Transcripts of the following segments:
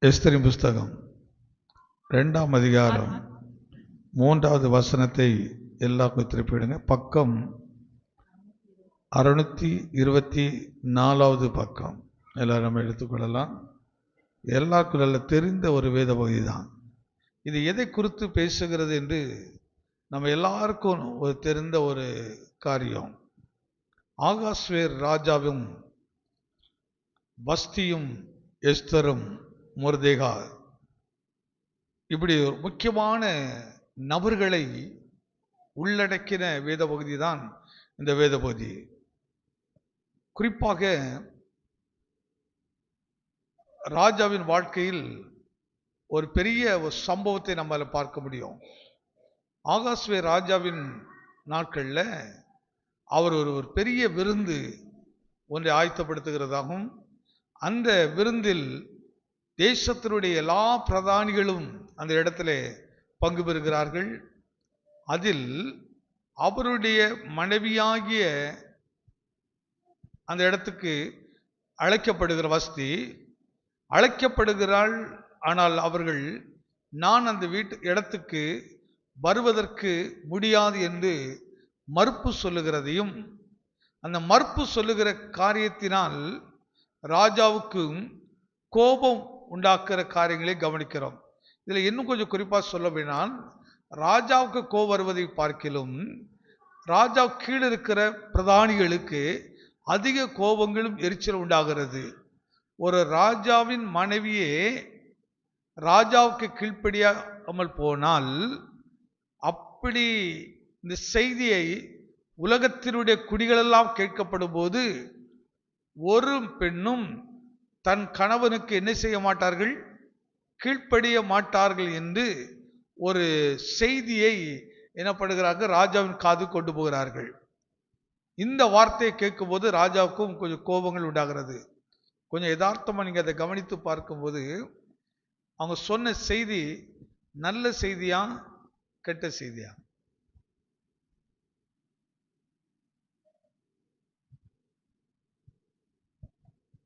எஸ்தரின் புஸ்தகம் 2ஆம் அதிகாரம் 3வது வசனத்தை எல்லாருக்கும் திருப்பிடுங்க. பக்கம் 624வது பக்கம். எல்லாரும் நம்ம எடுத்துக்கொள்ளலாம். எல்லாருக்கும் நல்ல தெரிந்த ஒரு வேத பகுதி தான் இது. எதை குறித்து பேசுகிறது என்று நம்ம எல்லாருக்கும் ஒரு தெரிந்த ஒரு காரியம். ஆகாஸ்வேர் ராஜாவும் வஸ்தியும் எஸ்தரும் மொர்தெகா இப்படி ஒரு முக்கியமான நபர்களை உள்ளடக்கின வேத பகுதி தான் இந்த வேத பகுதி. குறிப்பாக ராஜாவின் வாழ்க்கையில் ஒரு பெரிய ஒரு சம்பவத்தை நம்மால பார்க்க முடியும். ஆகாஸ்வே ராஜாவின் நாட்களில் அவர் ஒரு பெரிய விருந்து ஒன்றை ஆயத்தப்படுத்துகிறதாகவும், அந்த விருந்தில் தேசத்தினுடைய எல்லா பிரதானிகளும் அந்த இடத்துல பங்கு பெறுகிறார்கள். அதில் அவருடைய மனைவியாகிய அந்த இடத்துக்கு அழைக்கப்படுகிற வஸ்தி அழைக்கப்படுகிறாள். ஆனால் அவர்கள் நான் அந்த இடத்துக்கு வருவதற்கு முடியாது என்று மறுப்பு சொல்லுகிறதையும், அந்த மறுப்பு சொல்லுகிற காரியத்தினால் ராஜாவுக்கும் கோபம் உண்டாக்குற காரியங்களை கவனிக்கிறோம். இதில் இன்னும் கொஞ்சம் குறிப்பாக சொல்ல வேணால், ராஜாவுக்கு கோபம் வருவதை பார்க்கிலும் ராஜா கீழே இருக்கிற பிரதானிகளுக்கு அதிக கோபங்களும் எரிச்சல் உண்டாகிறது. ஒரு ராஜாவின் மனைவியே ராஜாவுக்கு கீழ்ப்படியாமல் போனால், அப்படி இந்த செய்தியை உலகத்தினுடைய குடிகளெல்லாம் கேட்கப்படும் போது ஒரு பெண்ணும் தன் கணவனுக்கு என்ன செய்ய மாட்டார்கள், கீழ்ப்படிய மாட்டார்கள் என்று ஒரு செய்தியை எனப்படுகிறார்கள், ராஜாவின் காது கொண்டு போகிறார்கள். இந்த வார்த்தையை கேட்கும் போது ராஜாவுக்கும் கொஞ்சம் கோபங்கள் உண்டாகிறது. கொஞ்சம் யதார்த்தமாக நீங்கள் அதை கவனித்து பார்க்கும்போது அவங்க சொன்ன செய்தி நல்ல செய்தியா கெட்ட செய்தியா?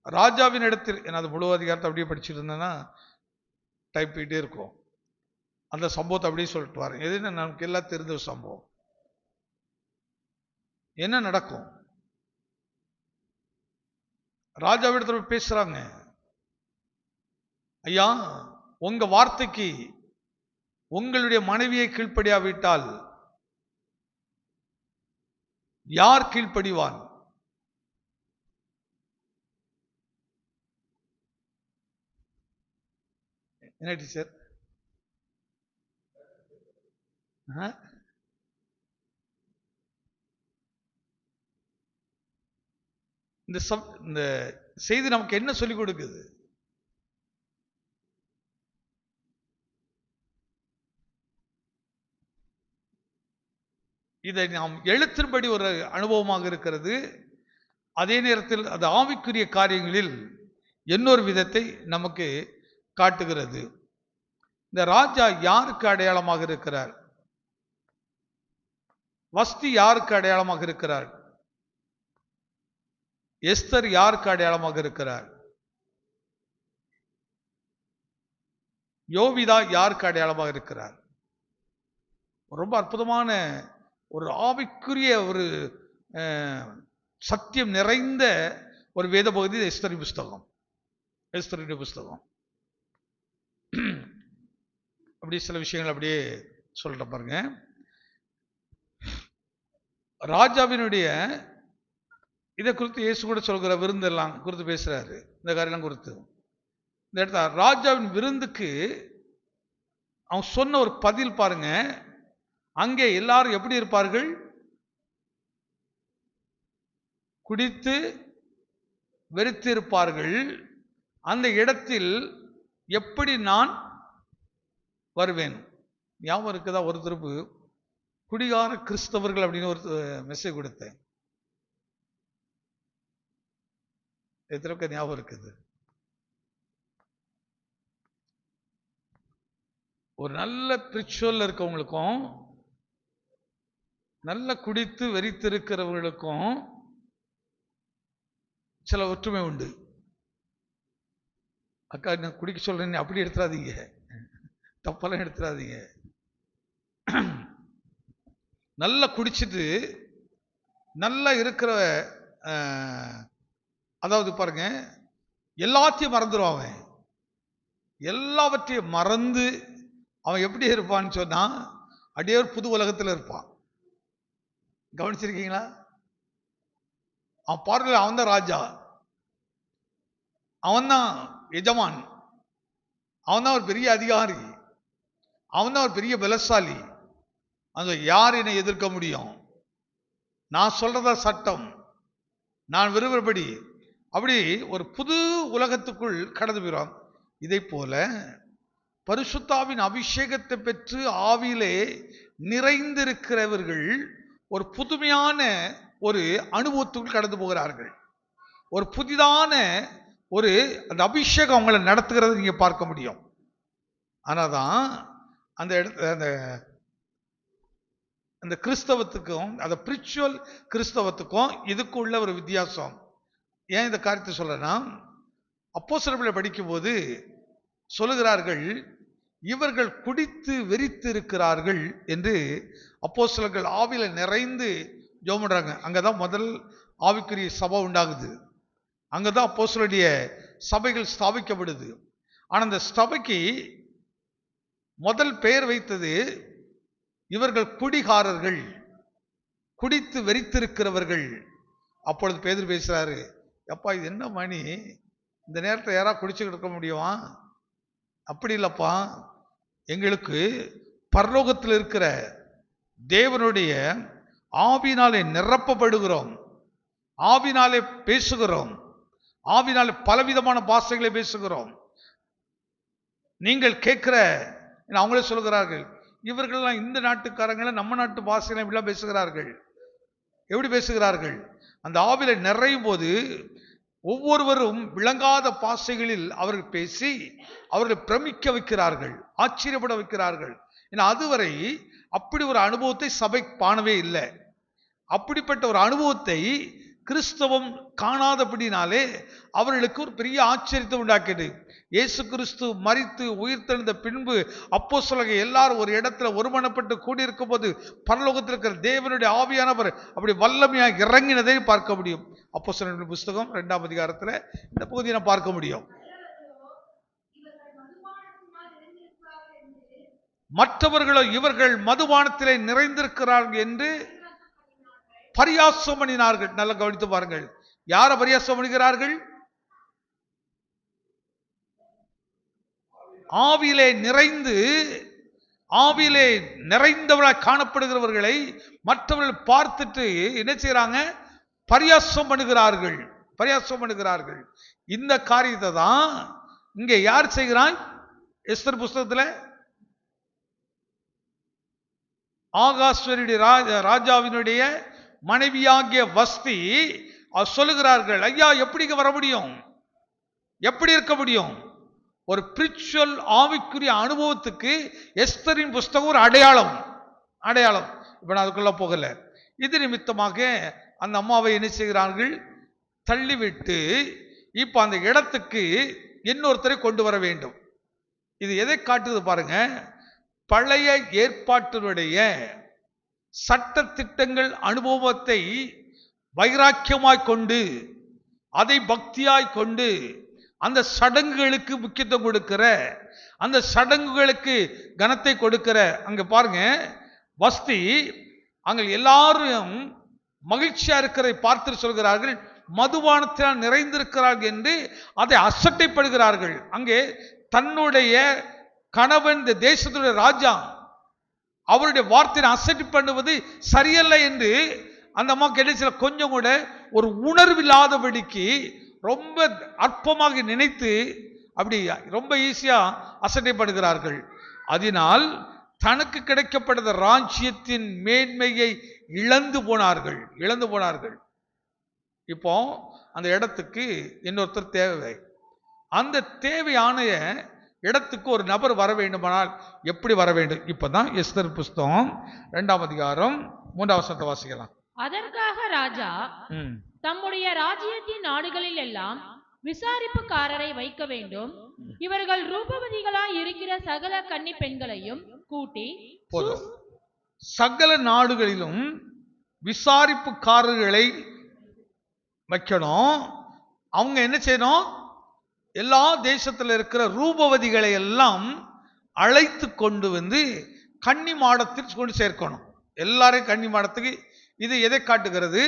ராஜாவின் இடத்தில், அது முழு அதிகாரத்தை அப்படியே படிச்சுட்டு இருந்தேன்னா டைப் பண்ணிட்டே இருக்கும். அந்த சம்பவத்தை அப்படியே சொல்லிட்டு வரேன். எதுன்னு நமக்கு எல்லாம் தெரிந்த ஒரு சம்பவம். என்ன நடக்கும்? ராஜாவிடத்தில் பேசுறாங்க, ஐயா, உங்க வார்த்தைக்கு உங்களுடைய மனைவியை கீழ்ப்படியாவிட்டால் யார் கீழ்ப்படிவான்? என்ன டீச்சர்? இந்த செய்தி நமக்கு என்ன சொல்லிக் கொடுக்குது? இதை நாம் எழுத்தின்படி ஒரு அனுபவமாக இருக்கிறது. அதே நேரத்தில் அது ஆவிக்குரிய காரியங்களில் இன்னொரு விதத்தை நமக்கு காட்டுகிறது. இந்த ராஜா யாருக்கு அடையாளமாக இருக்கிறார்? வஸ்தி யாருக்கு அடையாளமாக இருக்கிறார்? எஸ்தர் யாருக்கு அடையாளமாக இருக்கிறார்? யோவிதா யாருக்கு அடையாளமாக இருக்கிறார்? ரொம்ப அற்புதமான ஒரு ஆவிக்குரிய ஒரு சத்தியம் நிறைந்த ஒரு வேத பகுதி எஸ்தரின் புஸ்தகம். எஸ்தரின் புஸ்தகம் அப்படி சில விஷயங்கள் அப்படியே சொல்ற பாருங்க. ராஜாவினுடைய இதை குறித்து இயேசு கூட சொல்கிற விருந்தெல்லாம் குறித்து பேசுறாரு. இந்த காரியெல்லாம் குறித்து இந்த இடத்துல ராஜாவின் விருந்துக்கு அவன் சொன்ன ஒரு பதில் பாருங்க. அங்கே எல்லாரும் எப்படி இருப்பார்கள்? குடித்து வெறித்து இருப்பார்கள். அந்த இடத்தில் எப்படி நான் வருவேன்? ஞாபகம் இருக்குதா? ஒரு திருப்பு குடிகார கிறிஸ்தவர்கள் அப்படின்னு ஒரு மெசேஜ் கொடுத்தேன். எத்தனை ஞாபகம் இருக்குது? ஒரு நல்ல பிரிச்சுவல் இருக்கவங்களுக்கும் நல்ல குடித்து வெறித்திருக்கிறவர்களுக்கும் சில ஒற்றுமை உண்டு. அக்கா நான் குடிக்க சொல்றேன்னு அப்படி எடுத்துறாதீங்க, தப்பெல்லாம் எடுத்துறாதீங்க. நல்லா குடிச்சிட்டு நல்லா இருக்கிற, அதாவது பாருங்க, எல்லாத்தையும் மறந்துடுவான் அவன். எல்லாவற்றையும் மறந்து அவன் எப்படி இருப்பான்னு சொன்னா அப்படியே ஒரு புது உலகத்தில் இருப்பான். கவனிச்சிருக்கீங்களா? அவன் பார்வையில் அவன் தான் ராஜா, அவன் தான் எஜமான், அவன் தான் ஒரு பெரிய அதிகாரி, அவன் தான் ஒரு பெரிய பலசாலி. அந்த யார் என்னை எதிர்க்க முடியும்? நான் சொல்றதா சட்டம், நான் விரும்புகிறபடி. அப்படி ஒரு புது உலகத்துக்குள் கடந்து போகிறோம். இதை போல பரிசுத்தாவின் அபிஷேகத்தை பெற்று ஆவியிலே நிறைந்திருக்கிறவர்கள் ஒரு புதுமையான ஒரு அனுபவத்துக்குள் கடந்து போகிறார்கள். ஒரு புதிதான ஒரு அந்த அபிஷேகம் அவங்களை நடத்துகிறது நீங்க பார்க்க முடியும். ஆனாதான் அந்த இடத்துல அந்த கிறிஸ்தவத்துக்கும் அந்த பிரிச்சுவல் கிறிஸ்தவத்துக்கும் இதுக்கு உள்ள ஒரு வித்தியாசம். ஏன் இந்த காரியத்தை சொல்றேன்னா, அப்போஸ்தலர்களை படிக்கும்போது சொல்லுகிறார்கள், இவர்கள் குடித்து வெறித்து இருக்கிறார்கள் என்று. அப்போஸ்தலர்கள் ஆவியில நிறைந்து ஜெபம் பண்றாங்க. அங்கதான் முதல் ஆவிக்குரிய சபை உண்டாகுது, அங்கதான் அப்போஸ்தலருடைய சபைகள் ஸ்தாபிக்கப்படுது. ஆனா அந்த சபைக்கு முதல் பெயர் வைத்தது இவர்கள் குடிகாரர்கள், குடித்து வெறித்திருக்கிறவர்கள். அப்பொழுது பேதுரு பேசுறாரு, அப்பா இது என்ன மணி, இந்த நேரத்தில் யாராவது குடிச்சுக்கிட்டு இருக்க முடியுமா? அப்படி இல்லப்பா, எங்களுக்கு பரலோகத்தில் இருக்கிற தேவனுடைய ஆவினாலே நிரப்பப்படுகிறோம், ஆவினாலே பேசுகிறோம், ஆவினாலே பலவிதமான பாஷைகளை பேசுகிறோம். நீங்கள் கேட்கிற, அவங்களே சொல்லுகிறார்கள், இவர்கள்லாம் இந்த நாட்டுக்காரங்களை நம்ம நாட்டு பாஷையில இப்படிலாம் பேசுகிறார்கள். எப்படி பேசுகிறார்கள்? அந்த ஆவில நிறையும் போது ஒவ்வொருவரும் விளங்காத பாஷைகளில் அவர்கள் பேசி அவர்களை பிரமிக்க வைக்கிறார்கள், ஆச்சரியப்பட வைக்கிறார்கள். ஏன்னா அதுவரை அப்படி ஒரு அனுபவத்தை சபை காணவே இல்லை. அப்படிப்பட்ட ஒரு அனுபவத்தை கிறிஸ்தவம் காணாதபடினாலே அவர்களுக்கு ஒரு பெரிய ஆச்சரியத்தை உண்டாக்கியது. இயேசு கிறிஸ்து மரித்து உயிர்த்தெழுந்த பின்பு அப்போஸ்தலர்கள் எல்லாரும் ஒரு இடத்துல ஒருமனப்பட்டு கூடியிருக்கும் போது பரலோகத்தில் இருக்கிற தேவனுடைய ஆவியானவர் அப்படி வல்லமையாக இறங்கினதை பார்க்க முடியும். அப்போஸ்தலர்கள் புஸ்தகம் 2ஆம் அதிகாரத்தில் இந்த பகுதியை நான் பார்க்க முடியும். மற்றவர்களோ இவர்கள் மதுபானத்திலே நிறைந்திருக்கிறார்கள் என்று பரியாசம் பண்ணினார்கள். நல்லா கவனித்து பாருங்கள், யாரை பரியாசம் பண்ணுகிறார்கள்? ஆவியிலே நிறைந்து ஆவியிலே நிறைந்தவர்களாக காணப்படுகிறவர்களை மற்றவர்கள் பார்த்துட்டு என்ன செய்யறாங்க? பரியாசம் பண்ணுகிறார்கள், பரியாசம் பண்ணுகிறார்கள். இந்த காரியத்தை தான் இங்கே யார் செய்கிறான்? எஸ்தர் புஸ்தகத்தில் ஆகாஸ்வருடைய ராஜாவினுடைய மனைவியாகிய வஸ்தி சொல்லுகிறார்கள், ஐயா எப்படி வர முடியும், எப்படி இருக்க முடியும்? ஒரு பிரிச்சுவல் ஆவிக்குரிய அனுபவத்துக்கு எஸ்தரின் புஸ்தகம் ஒரு அடையாளம். அடையாளம். இப்ப நான் அதுக்குள்ள போகல. இது நிமித்தமாக அந்த அம்மாவை என்ன செய்கிறார்கள்? தள்ளிவிட்டு இப்ப அந்த இடத்துக்கு இன்னொருத்தரை கொண்டு வர வேண்டும். இது எதை காட்டுது பாருங்க? பழைய ஏற்பாட்டினுடைய சட்ட திட்டங்கள் அனுபவத்தை வைராக்கியமாய் கொண்டு அதை பக்தியாய் கொண்டு அந்த சடங்குகளுக்கு முக்கியத்துவம் கொடுக்கிற, அந்த சடங்குகளுக்கு கனத்தை கொடுக்கிற, அங்க பாருங்க வஸ்தி அங்க எல்லாரும் மகிழ்ச்சியா இருக்கிறதை பார்த்து சொல்கிறார்கள், மதுபானத்தினால் நிறைந்திருக்கிறார்கள் என்று அதை அசட்டைப்படுகிறார்கள். அங்கே தன்னுடைய கணவன், இந்த தேசத்துடைய ராஜா, அவருடைய வார்த்தையை அசட்டை பண்ணுவது சரியல்ல என்று அந்த அம்மாவுக்கு என்ன கொஞ்சம் கூட ஒரு உணர்வில்லாதபடிக்கு ரொம்ப அற்பமாக நினைத்து அப்படி ரொம்ப ஈஸியா அசட்டை பண்ணுகிறார்கள். அதனால் தனக்கு கிடைக்கப்பட்ட ராஜ்யத்தின் மேன்மையை இழந்து போனார்கள், இழந்து போனார்கள். இப்போ அந்த இடத்துக்கு இன்னொருத்தர் தேவை. அந்த தேவையான இடத்துக்கு ஒரு நபர் வர வேண்டுமானால் எப்படி வர வேண்டும்? இப்பதான் எஸ்தர் புஸ்தகம் 2ஆம் அதிகாரம் 3ஆம் வசனத்தை வாசிக்கலாம். அதற்காக ராஜா தம்முடைய ராஜ்யத்தின் நாடுகளில் எல்லாம் விசாரிப்புக்காரரை வைக்க வேண்டும். இவர்கள் ரூபவதிகளாய் இருக்கிற சகல கன்னி பெண்களையும் கூட்டி போதும். சகல நாடுகளிலும் விசாரிப்புக்காரர்களை வைக்கணும். அவங்க என்ன செய்யணும்? எல்லா தேசத்தில் இருக்கிற ரூபவதிகளை எல்லாம் அழைத்து கொண்டு வந்து கன்னி மாடத்தில் கொண்டு சேர்க்கணும். எல்லாரையும் கன்னி மாடத்துக்கு. இது எதை காட்டுகிறது?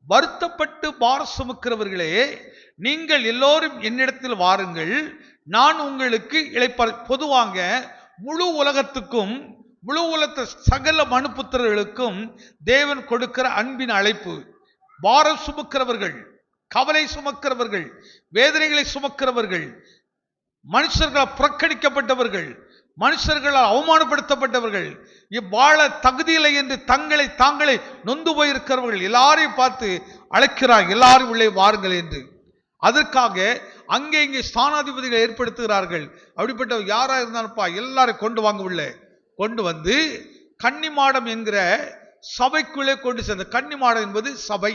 வருத்தப்பட்டு பாரம் சுமக்கிறவர்களே, நீங்கள் எல்லோரும் என்னிடத்தில் வாருங்கள், நான் உங்களுக்கு இளைப்பாறு. பொதுவாக முழு உலகத்துக்கும், முழு உலகத்த சகல மனுபுத்திரர்களுக்கும் தேவன் கொடுக்கிற அன்பின் அழைப்பு. பாரம் சுமக்கிறவர்கள், கவலை சுமக்கிறவர்கள், வேதனைகளை சுமக்கிறவர்கள், மனுஷர்களால் புறக்கணிக்கப்பட்டவர்கள், மனுஷர்களால் அவமானப்படுத்தப்பட்டவர்கள், இவ்வாழ தகுதியில்லை என்று தங்களை தாங்களே நொந்து போயிருக்கிறவர்கள் எல்லாரையும் பார்த்து அழைக்கிறார், எல்லாரும் உள்ளே வாருங்கள் என்று. அதற்காக அங்கே இங்கே ஸ்தானாதிபதிகளை ஏற்படுத்துகிறார்கள். அப்படிப்பட்ட யாரா இருந்தாலும்ப்பா எல்லாரும் கொண்டு வாங்க, உள்ள கொண்டு வந்து கன்னிமாடம் என்கிற சபைக்குள்ளே கொண்டு சேர்ந்த. கன்னிமாடம் என்பது சபை.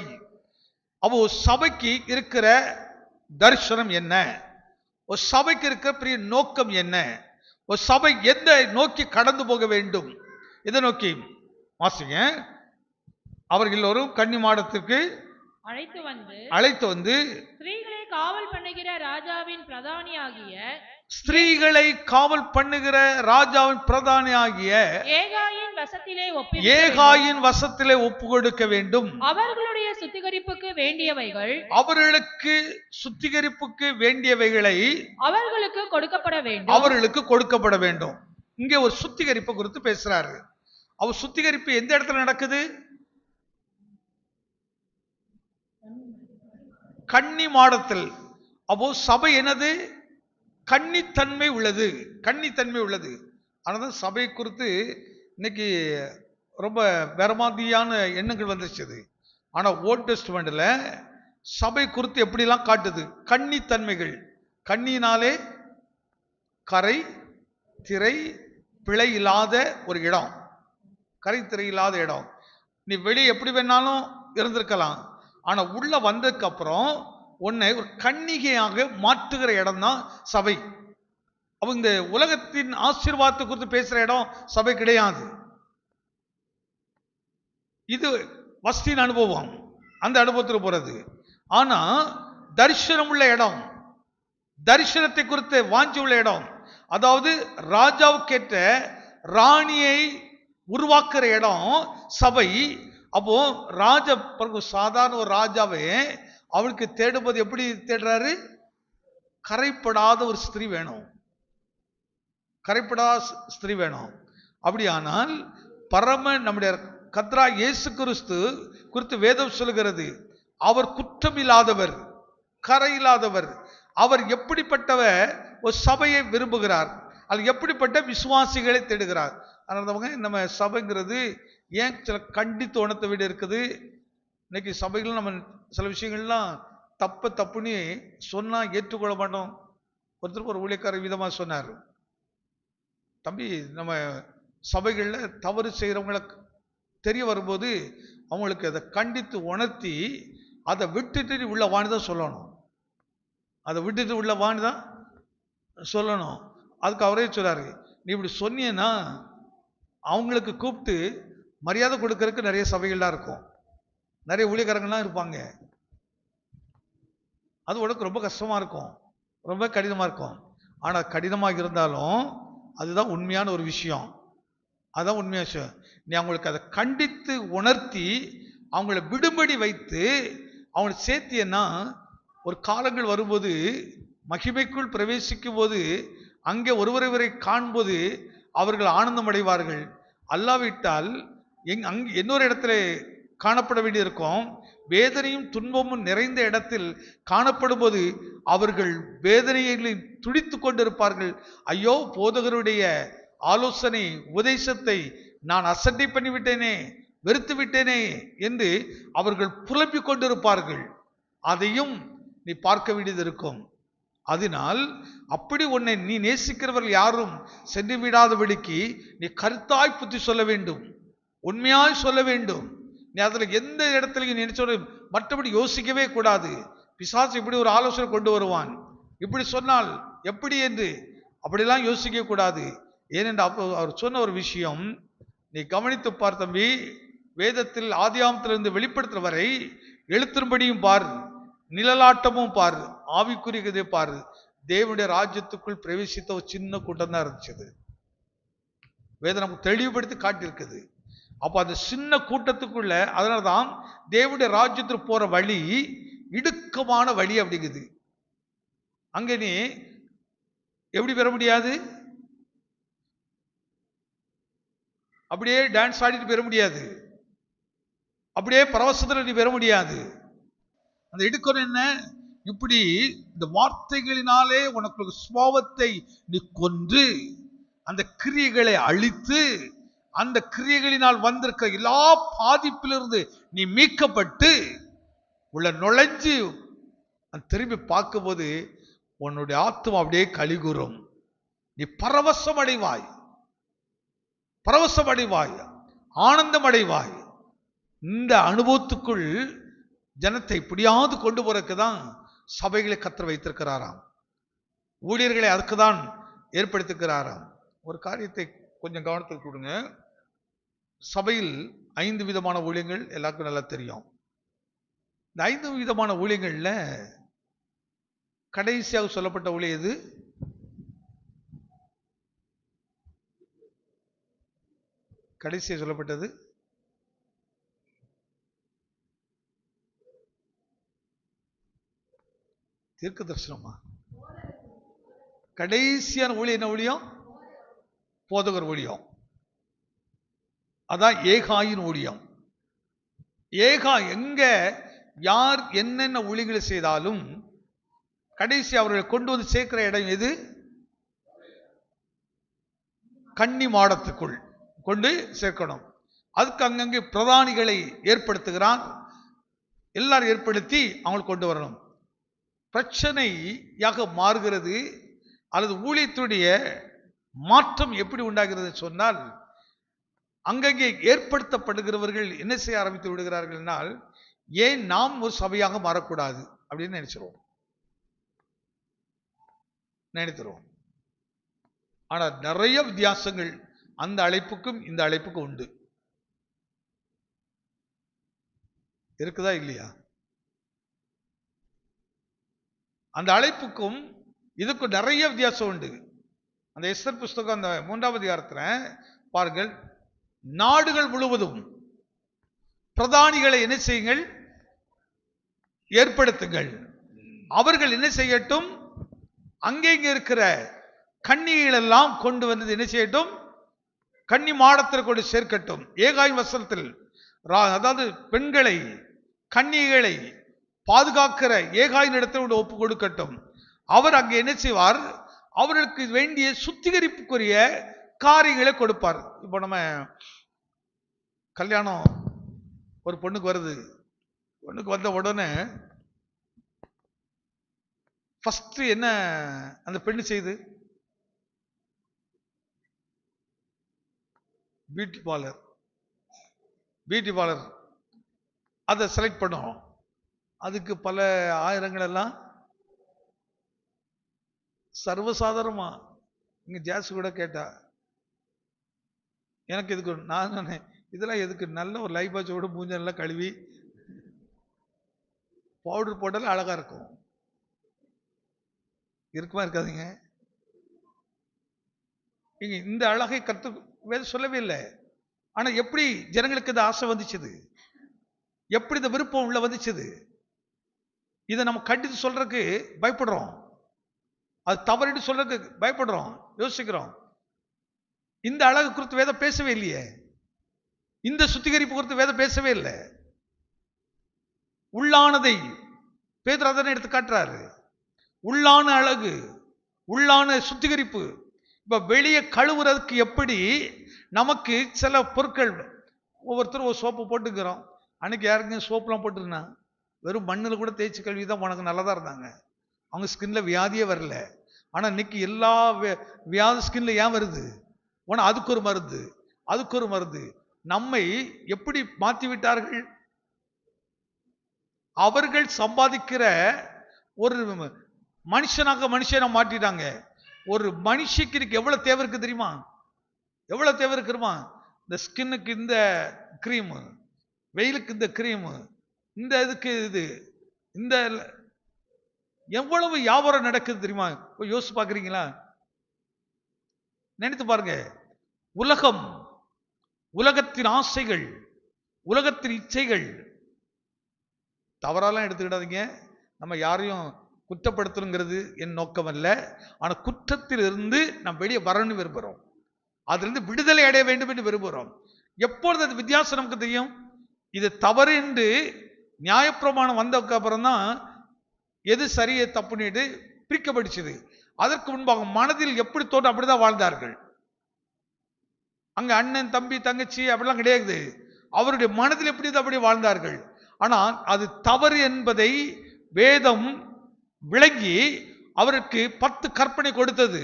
அப்போ சபைக்கு இருக்கிற தரிசனம் என்ன? ஒரு சபைக்கு இருக்கிற பெரிய நோக்கம் என்ன? ஒரு சபை எந்த நோக்கி கடந்து போக வேண்டும்? எதை நோக்கி? வாசிங்க. அவர்கள் எல்லோரும் கன்னிமாடத்திற்கு அழைத்து வந்து ஸ்திரீகளை காவல் பண்ணுகிற ராஜாவின் பிரதானியாகிய ஸ்திரீகளை காவல் பண்ணுகிற ராஜாவின் பிரதானியாகிய ஏகாயின் வசத்திலே ஒப்பு கொடுக்க வேண்டும். அவர்களுடைய சுத்திகரிப்புக்கு வேண்டியவைகள், அவர்களுக்கு சுத்திகரிப்புக்கு வேண்டியவைகளை அவர்களுக்கு கொடுக்கப்பட வேண்டும். அவர்களுக்கு கொடுக்கப்பட வேண்டும். இங்கே ஒரு சுத்திகரிப்பு குறித்து பேசுறாரு. அவர் சுத்திகரிப்பு எந்த இடத்துல நடக்குது? கன்னி மாடத்தில். அப்போ சபை என்னது? கன்னித்தன்மை உள்ளது. கன்னித்தன்மை உள்ளது. ஆனால் சபை குறித்து இன்னைக்கு ரொம்ப பெருமாதியான எண்ணங்கள் வந்துச்சு. ஆனால் ஓல்ட் டெஸ்டமெண்ட்ல சபை குறித்து எப்படிலாம் காட்டுது? கன்னித்தன்மைகள். கண்ணினாலே கரை திரை பிழை இல்லாத ஒரு இடம், கரை திரை இல்லாத இடம். நீ வெளியே எப்படி வேணாலும் இருந்திருக்கலாம், ஆனா உள்ள வந்ததுக்கு அப்புறம் உன்னை ஒரு கன்னிகையாக மாற்றுகிற இடம் தான் சபை. அவங்க இந்த உலகத்தின் ஆசீர்வாதத்தை குறித்து பேசுற இடம் சபை கிடையாது. இது வஸ்தின் அனுபவம், அந்த அனுபவத்தில் போறது. ஆனா தரிசனம் உள்ள இடம், தரிசனத்தை குறித்து வாஞ்சி உள்ள இடம், அதாவது ராஜாவுக்கேற்ற ராணியை உருவாக்குற இடம் சபை. அப்போ சாதாரண ஒரு ராஜாவே அவளுக்கு தேடும்போது எப்படி தேடுறாரு? கரைப்படாத ஒரு ஸ்திரீ வேணும், கரைப்படாத ஸ்திரீ வேணும். அப்படியானால் நம்முடைய கர்த்தரா இயேசு கிறிஸ்து குறித்து வேதம் சொல்லுகிறது, அவர் குற்றமில்லாதவர், கரையில்லாதவர். அவர் எப்படிப்பட்டவர்? ஒரு சபையை விரும்புகிறார். அது எப்படிப்பட்ட விசுவாசிகளை தேடுகிறார். அதனால நம்ம சபைங்கிறது ஏன் சில கண்டித்து உணர்த்த வீடு இருக்குது. இன்னைக்கு சபைகள் நம்ம சில விஷயங்கள்லாம் தப்புன்னு சொன்னா ஏற்றுக்கொள்ள மாட்டோம். ஒருத்தருக்கு ஒரு ஊழியக்காரர் விதமா சொன்னார், தம்பி நம்ம சபைகள்ல தவறு செய்யறவங்களை தெரிய வரும்போது அவங்களுக்கு அதை கண்டித்து உணர்த்தி அதை விட்டுட்டு உள்ள வாணிதான் சொல்லணும், அதை விட்டுட்டு உள்ள வாணிதான் சொல்லணும். அதுக்கு அவரே சொல்றாரு, நீ இப்படி சொன்னீன்னா அவங்களுக்கு கூப்பிட்டு மரியாதை கொடுக்கறதுக்கு நிறைய சபைகள்லாம் இருக்கும், நிறைய ஊழியக்காரங்கள்லாம் இருப்பாங்க. அது உனக்கு ரொம்ப கஷ்டமா இருக்கும், ரொம்ப கடினமா இருக்கும். ஆனா கடினமாக இருந்தாலும் அதுதான் உண்மையான ஒரு விஷயம், அதுதான் உண்மையான விஷயம். நீ அவங்களுக்கு அதை கண்டித்து உணர்த்தி அவங்கள விடுபடி வைத்து அவங்களை சேர்த்தியன்னா ஒரு காலங்கள் வரும்போது மகிமைக்குள் பிரவேசிக்கும் போது அங்கே ஒருவரை காணும்போது அவர்கள் ஆனந்தம் அடைவார்கள். அல்லாவிட்டால் இன்னொரு இடத்துல காணப்பட வேண்டியிருக்கும். வேதனையும் துன்பமும் நிறைந்த இடத்தில் காணப்படும் போது அவர்கள் வேதனைகளை துடித்து கொண்டிருப்பார்கள். ஐயோ, போதகருடைய ஆலோசனை உபதேசத்தை நான் அசட்டை பண்ணிவிட்டேனே, வெறுத்து விட்டேனே என்று அவர்கள் புலம்பிக் கொண்டிருப்பார்கள். அதையும் நீ பார்க்க வேண்டியது இருக்கும். அதனால் அப்படி உன்னை நீ நேசிக்கிறவர்கள் யாரும் சென்று விடாதபடிக்கு நீ கருத்தாய் புத்தி சொல்ல வேண்டும், உண்மையாய் சொல்ல வேண்டும். நீ அதுல எந்த இடத்துல நினைச்சோட மற்றபடி யோசிக்கவே கூடாது. பிசாசு இப்படி ஒரு ஆலோசனை கொண்டு வருவான், இப்படி சொன்னால் எப்படி என்று அப்படிலாம் யோசிக்க கூடாது. ஏனென்றால் அவர் சொன்ன ஒரு விஷயம் நீ கவனித்து பார் தம்பி, வேதத்தில் ஆதியாமத்திலிருந்து வெளிப்படுத்துற வரை எழுத்தின்படியும் பார், நிழலாட்டமும் பார், ஆவிக்குரியதை பார், தேவனுடைய ராஜ்யத்துக்குள் பிரவேசித்த ஒரு சின்ன கூட்டம் தான் இருந்துச்சு. வேதம் நமக்கு தெளிவுபடுத்தி காட்டியிருக்குது. அப்ப அந்த சின்ன கூட்டத்துக்குள்ள, அதனாலதான் தேவனுடைய ராஜ்யத்துக்கு போற வழி இடுக்கமான வழி அப்படிங்குது. அங்க நீ எப்படி பெற முடியாது, அப்படியே டான்ஸ் ஆடிட்டு பெற முடியாது, அப்படியே பரவசத்துல நீ பெற முடியாது. அந்த இடுக்கம் என்ன, இப்படி இந்த வார்த்தைகளினாலே உனக்கு சுபாவத்தை நீ கொன்று அந்த கிரியைகளை அழித்து அந்த கிரியைகளினால் வந்திருக்கிற எல்லா பாதிப்பிலிருந்து நீ மீட்கப்பட்டு உள்ள நுழைஞ்சு திரும்பி பார்க்கும்போது உன்னுடைய ஆத்மா அப்படியே கலிகுறும். நீ பரவசம் அடைவாய், பரவசம் அடைவாய், ஆனந்தம் அடைவாய். இந்த அனுபவத்துக்குள் ஜனத்தை இப்படியாவது கொண்டு போறதுக்கு தான் சபைகளை கத்தர் வைத்திருக்கிறாராம், ஊழியர்களை அதுக்குதான் ஏற்படுத்திருக்கிறாராம். ஒரு காரியத்தை கொஞ்சம் கவனத்தில் கொடுங்க. சபையில் 5 விதமான ஊழியங்கள் எல்லாருக்கும் நல்லா தெரியும். இந்த 5 விதமான ஊழியங்கள்ல கடைசியாக சொல்லப்பட்ட ஊழியம் எது? கடைசியாக சொல்லப்பட்டது தீர்க்க தரிசனமா? கடைசியான ஊழியம் என்ன ஊழியம்? போதகர் ஊழியம். அதான் ஏகாயின் ஊழியம். ஏகா எங்க யார் என்னென்ன ஊழியங்களை செய்தாலும் கடைசி அவர்களை கொண்டு வந்து சேர்க்கிற இடம் எது? கன்னி மாடத்துக்குள் கொண்டு சேர்க்கணும். அதுக்கு அங்கங்கே பிரதானிகளை ஏற்படுத்துகிறான், எல்லாரும் ஏற்படுத்தி அவங்களை கொண்டு வரணும். பிரச்சனையாக மாறுகிறது அல்லது ஊழியத்துடைய மாற்றம் எப்படி உண்டாகிறது சொன்னால், அங்கங்கே ஏற்படுத்தப்படுகிறவர்கள் என்ன செய்ய ஆரம்பித்து விடுகிறார்கள் என்றால், ஏன் நாம் ஒரு சபையாக மாறக்கூடாது அப்படின்னு நினைச்சிருவோம். ஆனால் நிறைய வித்தியாசங்கள் அந்த அழைப்புக்கும் இந்த அழைப்புக்கும் உண்டு. இருக்குதா இல்லையா? அந்த அழைப்புக்கும் இதுக்கும் நிறைய வித்தியாசம் உண்டு. அந்த எஸ்தர் புஸ்தகம் அந்த 3ஆம் அதிகாரத்தில் பாருங்கள், நாடுகள் முழுவதும் பிரதானிகளை என்ன செய்யுங்கள்? ஏற்படுத்துங்கள். அவர்கள் என்ன செய்யட்டும்? அங்கேங்க இருக்கிற கன்னிகள் எல்லாம் கொண்டு வந்தது என்ன செய்யட்டும்? கன்னி மாடத்தில் கொண்டு சேர்க்கட்டும். ஏகாய் வசனத்தில், அதாவது பெண்களை கன்னிகளை பாதுகாக்கிற ஏகாயின் இடத்தில் ஒப்பு கொடுக்கட்டும். அவர் அங்கே என்ன செய்வார்? அவர்களுக்கு வேண்டிய சுத்திகரிப்புக்குரிய காரியங்களை கொடுப்பார். இப்போ நம்ம கல்யாணம் ஒரு பொண்ணுக்கு வருது, பொண்ணுக்கு வந்த உடனே ஃபர்ஸ்ட் என்ன அந்த பெண்ணு செய்து? பியூட்டி பார்லர் அதை செலக்ட் பண்ணும். அதுக்கு பல ஆயிரங்கள் எல்லாம் சர்வசாதாரணமா. இங்க ஜாஸ் கூட கேட்டா, எனக்கு எதுக்கு, நான் இதெல்லாம் எதுக்கு, நல்ல ஒரு லைஃப் வாட்சோட மூஞ்செல்லாம் கழுவி பவுடர் போட்டாலும் அழகா இருக்கும். இருக்குமா இருக்காதுங்க? இந்த அழகை வேறு சொல்லவே இல்லை. ஆனா எப்படி ஜனங்களுக்கு இந்த ஆசை வந்துச்சுது? எப்படி இந்த விருப்பம் உள்ள வந்துச்சுது? இதை நம்ம கண்டித்து சொல்றதுக்கு பயப்படுறோம், அது தவறிட்டு சொல்றதுக்கு பயப்படுறோம், யோசிக்கிறோம். இந்த அழகு குறித்து வேதம் பேசவே இல்லையே, இந்த சுத்திகரிப்பு குறித்து வேதம் பேசவே இல்லை. உள்ளானதை பேதுரு அதனை எடுத்து காட்டுறாரு. உள்ளான அழகு, உள்ளான சுத்திகரிப்பு. இப்ப வெளியே கழுவுறதுக்கு எப்படி நமக்கு சில பொருட்கள், ஒவ்வொருத்தரும் ஒரு சோப்பு போட்டுக்கிறோம். அன்னைக்கு யாருங்க சோப்புலாம் போட்டுருந்தா வெறும் மண்ணில் கூட தேய்ச்சி கழுவி தான் உனக்கு நல்லதா இருந்தாங்க, அவங்க ஸ்கின்ல வியாதியே வரல. ஆனா இன்னைக்கு எல்லா வியாதி ஸ்கின்ல ஏன் வருது? உன அதுக்கு ஒரு மருந்து, அதுக்கு ஒரு மருந்து. நம்மை எப்படி மாற்றி விட்டார்கள்? அவர்கள் சம்பாதிக்கிற ஒரு மனுஷனை மாட்டிட்டாங்க. ஒரு மனுஷிக்கு எவ்வளவு தேவை இருக்கு தெரியுமா? எவ்வளவு தேவை இருக்குமா? இந்த ஸ்கின்னுக்கு இந்த கிரீமு, வெயிலுக்கு இந்த கிரீமு, இந்த இதுக்கு இது, இந்த எவ்வளவு வியாபாரம் நடக்குது தெரியுமா? யோசிச்சு பாக்குறீங்களா? நினைத்து பாருங்க. உலகம், உலகத்தின் ஆசைகள், உலகத்தின் இச்சைகள். தவறாலாம் எடுத்துக்கிடாதீங்க, நம்ம யாரையும் குற்றப்படுத்தணுங்கிறது என் நோக்கம் அல்ல. ஆனா குற்றத்தில் இருந்து நாம் வெளியே வரணும்னு விரும்புகிறோம், அதிலிருந்து விடுதலை அடைய வேண்டும் என்று விரும்புகிறோம். எப்பொழுது அது வித்தியாசம் நமக்கு தெரியும்? இது தவறு என்று நியாயப்பிரமாணம் வந்ததுக்கு அப்புறம் தான் எது சரியை தப்புன்னு பிரிக்கப்படிச்சது. அதற்கு முன்பாக மனதில் எப்படி தோன்றும் அப்படிதான் வாழ்ந்தார்கள். அங்க அண்ணன் தம்பி தங்கச்சி அப்படிலாம் கிடையாது. அவருடைய மனதில் எப்படி அப்படி வாழ்ந்தார்கள். ஆனால் அது தவறு என்பதை வேதம் விளங்கி அவருக்கு 10 கற்பனை கொடுத்தது,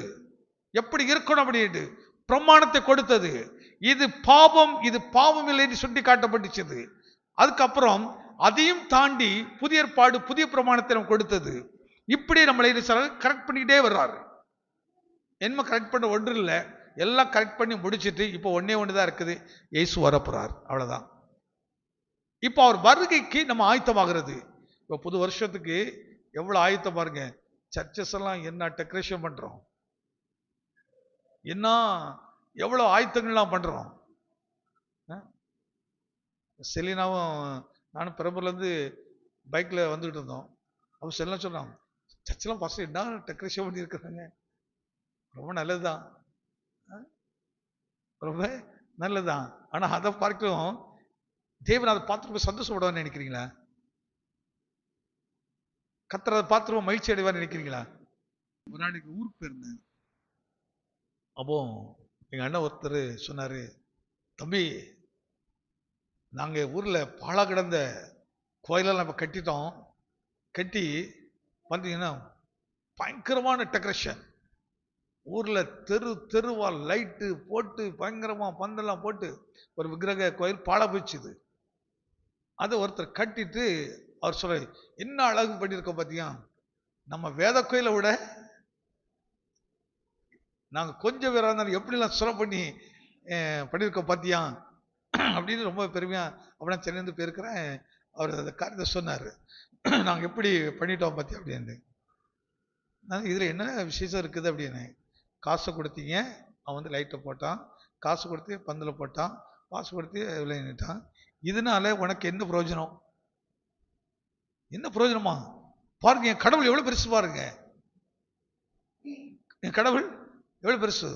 எப்படி இருக்கணும் அப்படின்னு பிரமாணத்தை கொடுத்தது. இது பாவம், இது பாவம் இல்லை என்று சுட்டி காட்டப்பட்டுச்சது. அதுக்கப்புறம் அதையும் தாண்டி புதிய ஏற்பாடு, புதிய பிரமாணத்தை நம்ம கொடுத்தது. இப்படி நம்மளை கரெக்ட் பண்ணிக்கிட்டே வர்றாரு. என்ன கரெக்ட் பண்ண ஒன்று இல்லை, எல்லாம் கரெக்ட் பண்ணி முடிச்சுட்டு இப்போ ஒன்னே ஒண்ணுதான் இருக்குது, இயேசு வரப்போறார், அவ்வளவுதான். இப்போ அவர் வருகைக்கு நம்ம ஆயத்தமாகிறது. இப்போ புது வருஷத்துக்கு எவ்வளவு ஆயத்தம் பாருங்க. சர்ச்சஸ் எல்லாம் என்ன டெக்கரேஷன் பண்றோம், என்ன எவ்வளவு ஆயத்தங்கள்லாம் பண்றோம். செலினாவும் நானும் பெரம்பூர்ல இருந்து பைக்ல வந்துட்டு இருந்தோம். அவன் செல்லாம் சொன்னான், சர்ச்செல்லாம் ஃபர்ஸ்ட் என்ன டெக்கரேஷன் பண்ணி இருக்கிறாங்க, ரொம்ப நல்லதுதான், ரொம்ப நல்லதுதான். ஆனா அதை பார்க்கிறோம், தேவன் அதை பார்த்து சந்தோஷப்படுவான்னு நினைக்கிறீங்களா? கர்த்தர் அதை பார்த்து மகிழ்ச்சி அடைவான்னு நினைக்கிறீங்களா? ஒரு நாளைக்கு ஊருக்கு போயிருந்தேன். அப்போ எங்க அண்ணன் ஒருத்தர் சொன்னாரு, தம்பி நாங்க ஊர்ல பாழா கிடந்த கோயிலெல்லாம் நம்ம கட்டிட்டோம், கட்டி பார்த்தீங்கன்னா பயங்கரமான டெக்கரேஷன், ஊர்ல தெரு தெருவா லைட்டு போட்டு பயங்கரமா பந்தெல்லாம் போட்டு ஒரு விக்கிரக கோயில் பாழ போச்சுது. அதை ஒருத்தர் கட்டிட்டு அவர் சொல்ற, என்ன அழகு பண்ணியிருக்கோம் பாத்தியா, நம்ம வேத கோயிலை விட நாங்க கொஞ்சம் பேரா இருந்தாலும் எப்படிலாம் சுர பண்ணி பண்ணியிருக்கோம் பாத்தியா அப்படின்னு ரொம்ப பெருமையா. அப்படின்னா சென்னையிலிருந்து போயிருக்கிறேன், அவர் அந்த காரியத்தை சொன்னாரு, நாங்க எப்படி பண்ணிட்டோம் பாத்தியா அப்படின்னு. இதுல என்ன விசேஷம் இருக்குது அப்படின்னு. காசை கொடுத்தீங்க, அவன் வந்து லைட்டை போட்டான், காசு கொடுத்து பந்தில் போட்டான், காசு கொடுத்து விளையாட்டான். இதனால உனக்கு என்ன பிரயோஜனம்? என்ன பிரயோஜனமா? பாருங்க, என் கடவுள் எவ்வளவு பெருசு பாருங்க, என் கடவுள் எவ்வளவு பெருசு.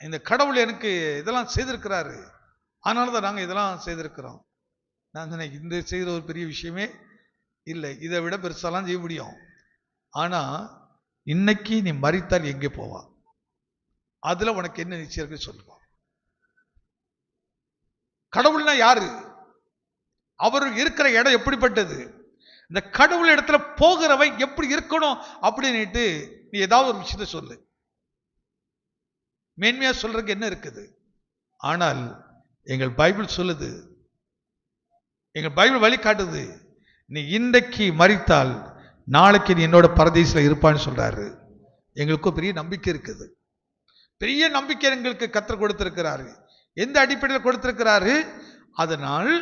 இந்த கடவுள் எனக்கு இதெல்லாம் செய்திருக்கிறாரு, அதனாலதான் நாங்க இதெல்லாம் செய்திருக்கிறோம். நான் நினைக்கிறேன் இந்த செய்கிற ஒரு பெரிய விஷயமே இல்லை, இதை விட பெருசாலாம் செய்ய முடியும். ஆனா இன்னைக்கு நீ மரித்தால் எங்கே போவா, அதுல உனக்கு என்ன நிச்சயம் இருக்கு சொல்லுவா. கடவுள்னா யாரு? அவர் இருக்கிற இடம் எப்படிப்பட்டது? இந்த கடவுள் இடத்துல போகிறவன் எப்படி இருக்கணும் அப்படின்னுட்டு நீ ஏதாவது ஒரு விஷயத்த சொல்லு. மேன்மையா சொல்றதுக்கு என்ன இருக்குது? ஆனால் எங்கள் பைபிள் சொல்லுது, எங்கள் பைபிள் வழி காட்டுது, நீ இன்றைக்கு மரித்தால் நாளைக்கு நீ என்னோட பரதேசில இருப்பான்னு சொல்றாரு. எங்களுக்கும் பெரிய நம்பிக்கை இருக்குது, பெரிய நம்பிக்கை எங்களுக்கு கர்த்தர் கொடுத்திருக்கிறாரு. எந்த அடிப்படையில் கொடுத்திருக்கிறாரு? அதனால்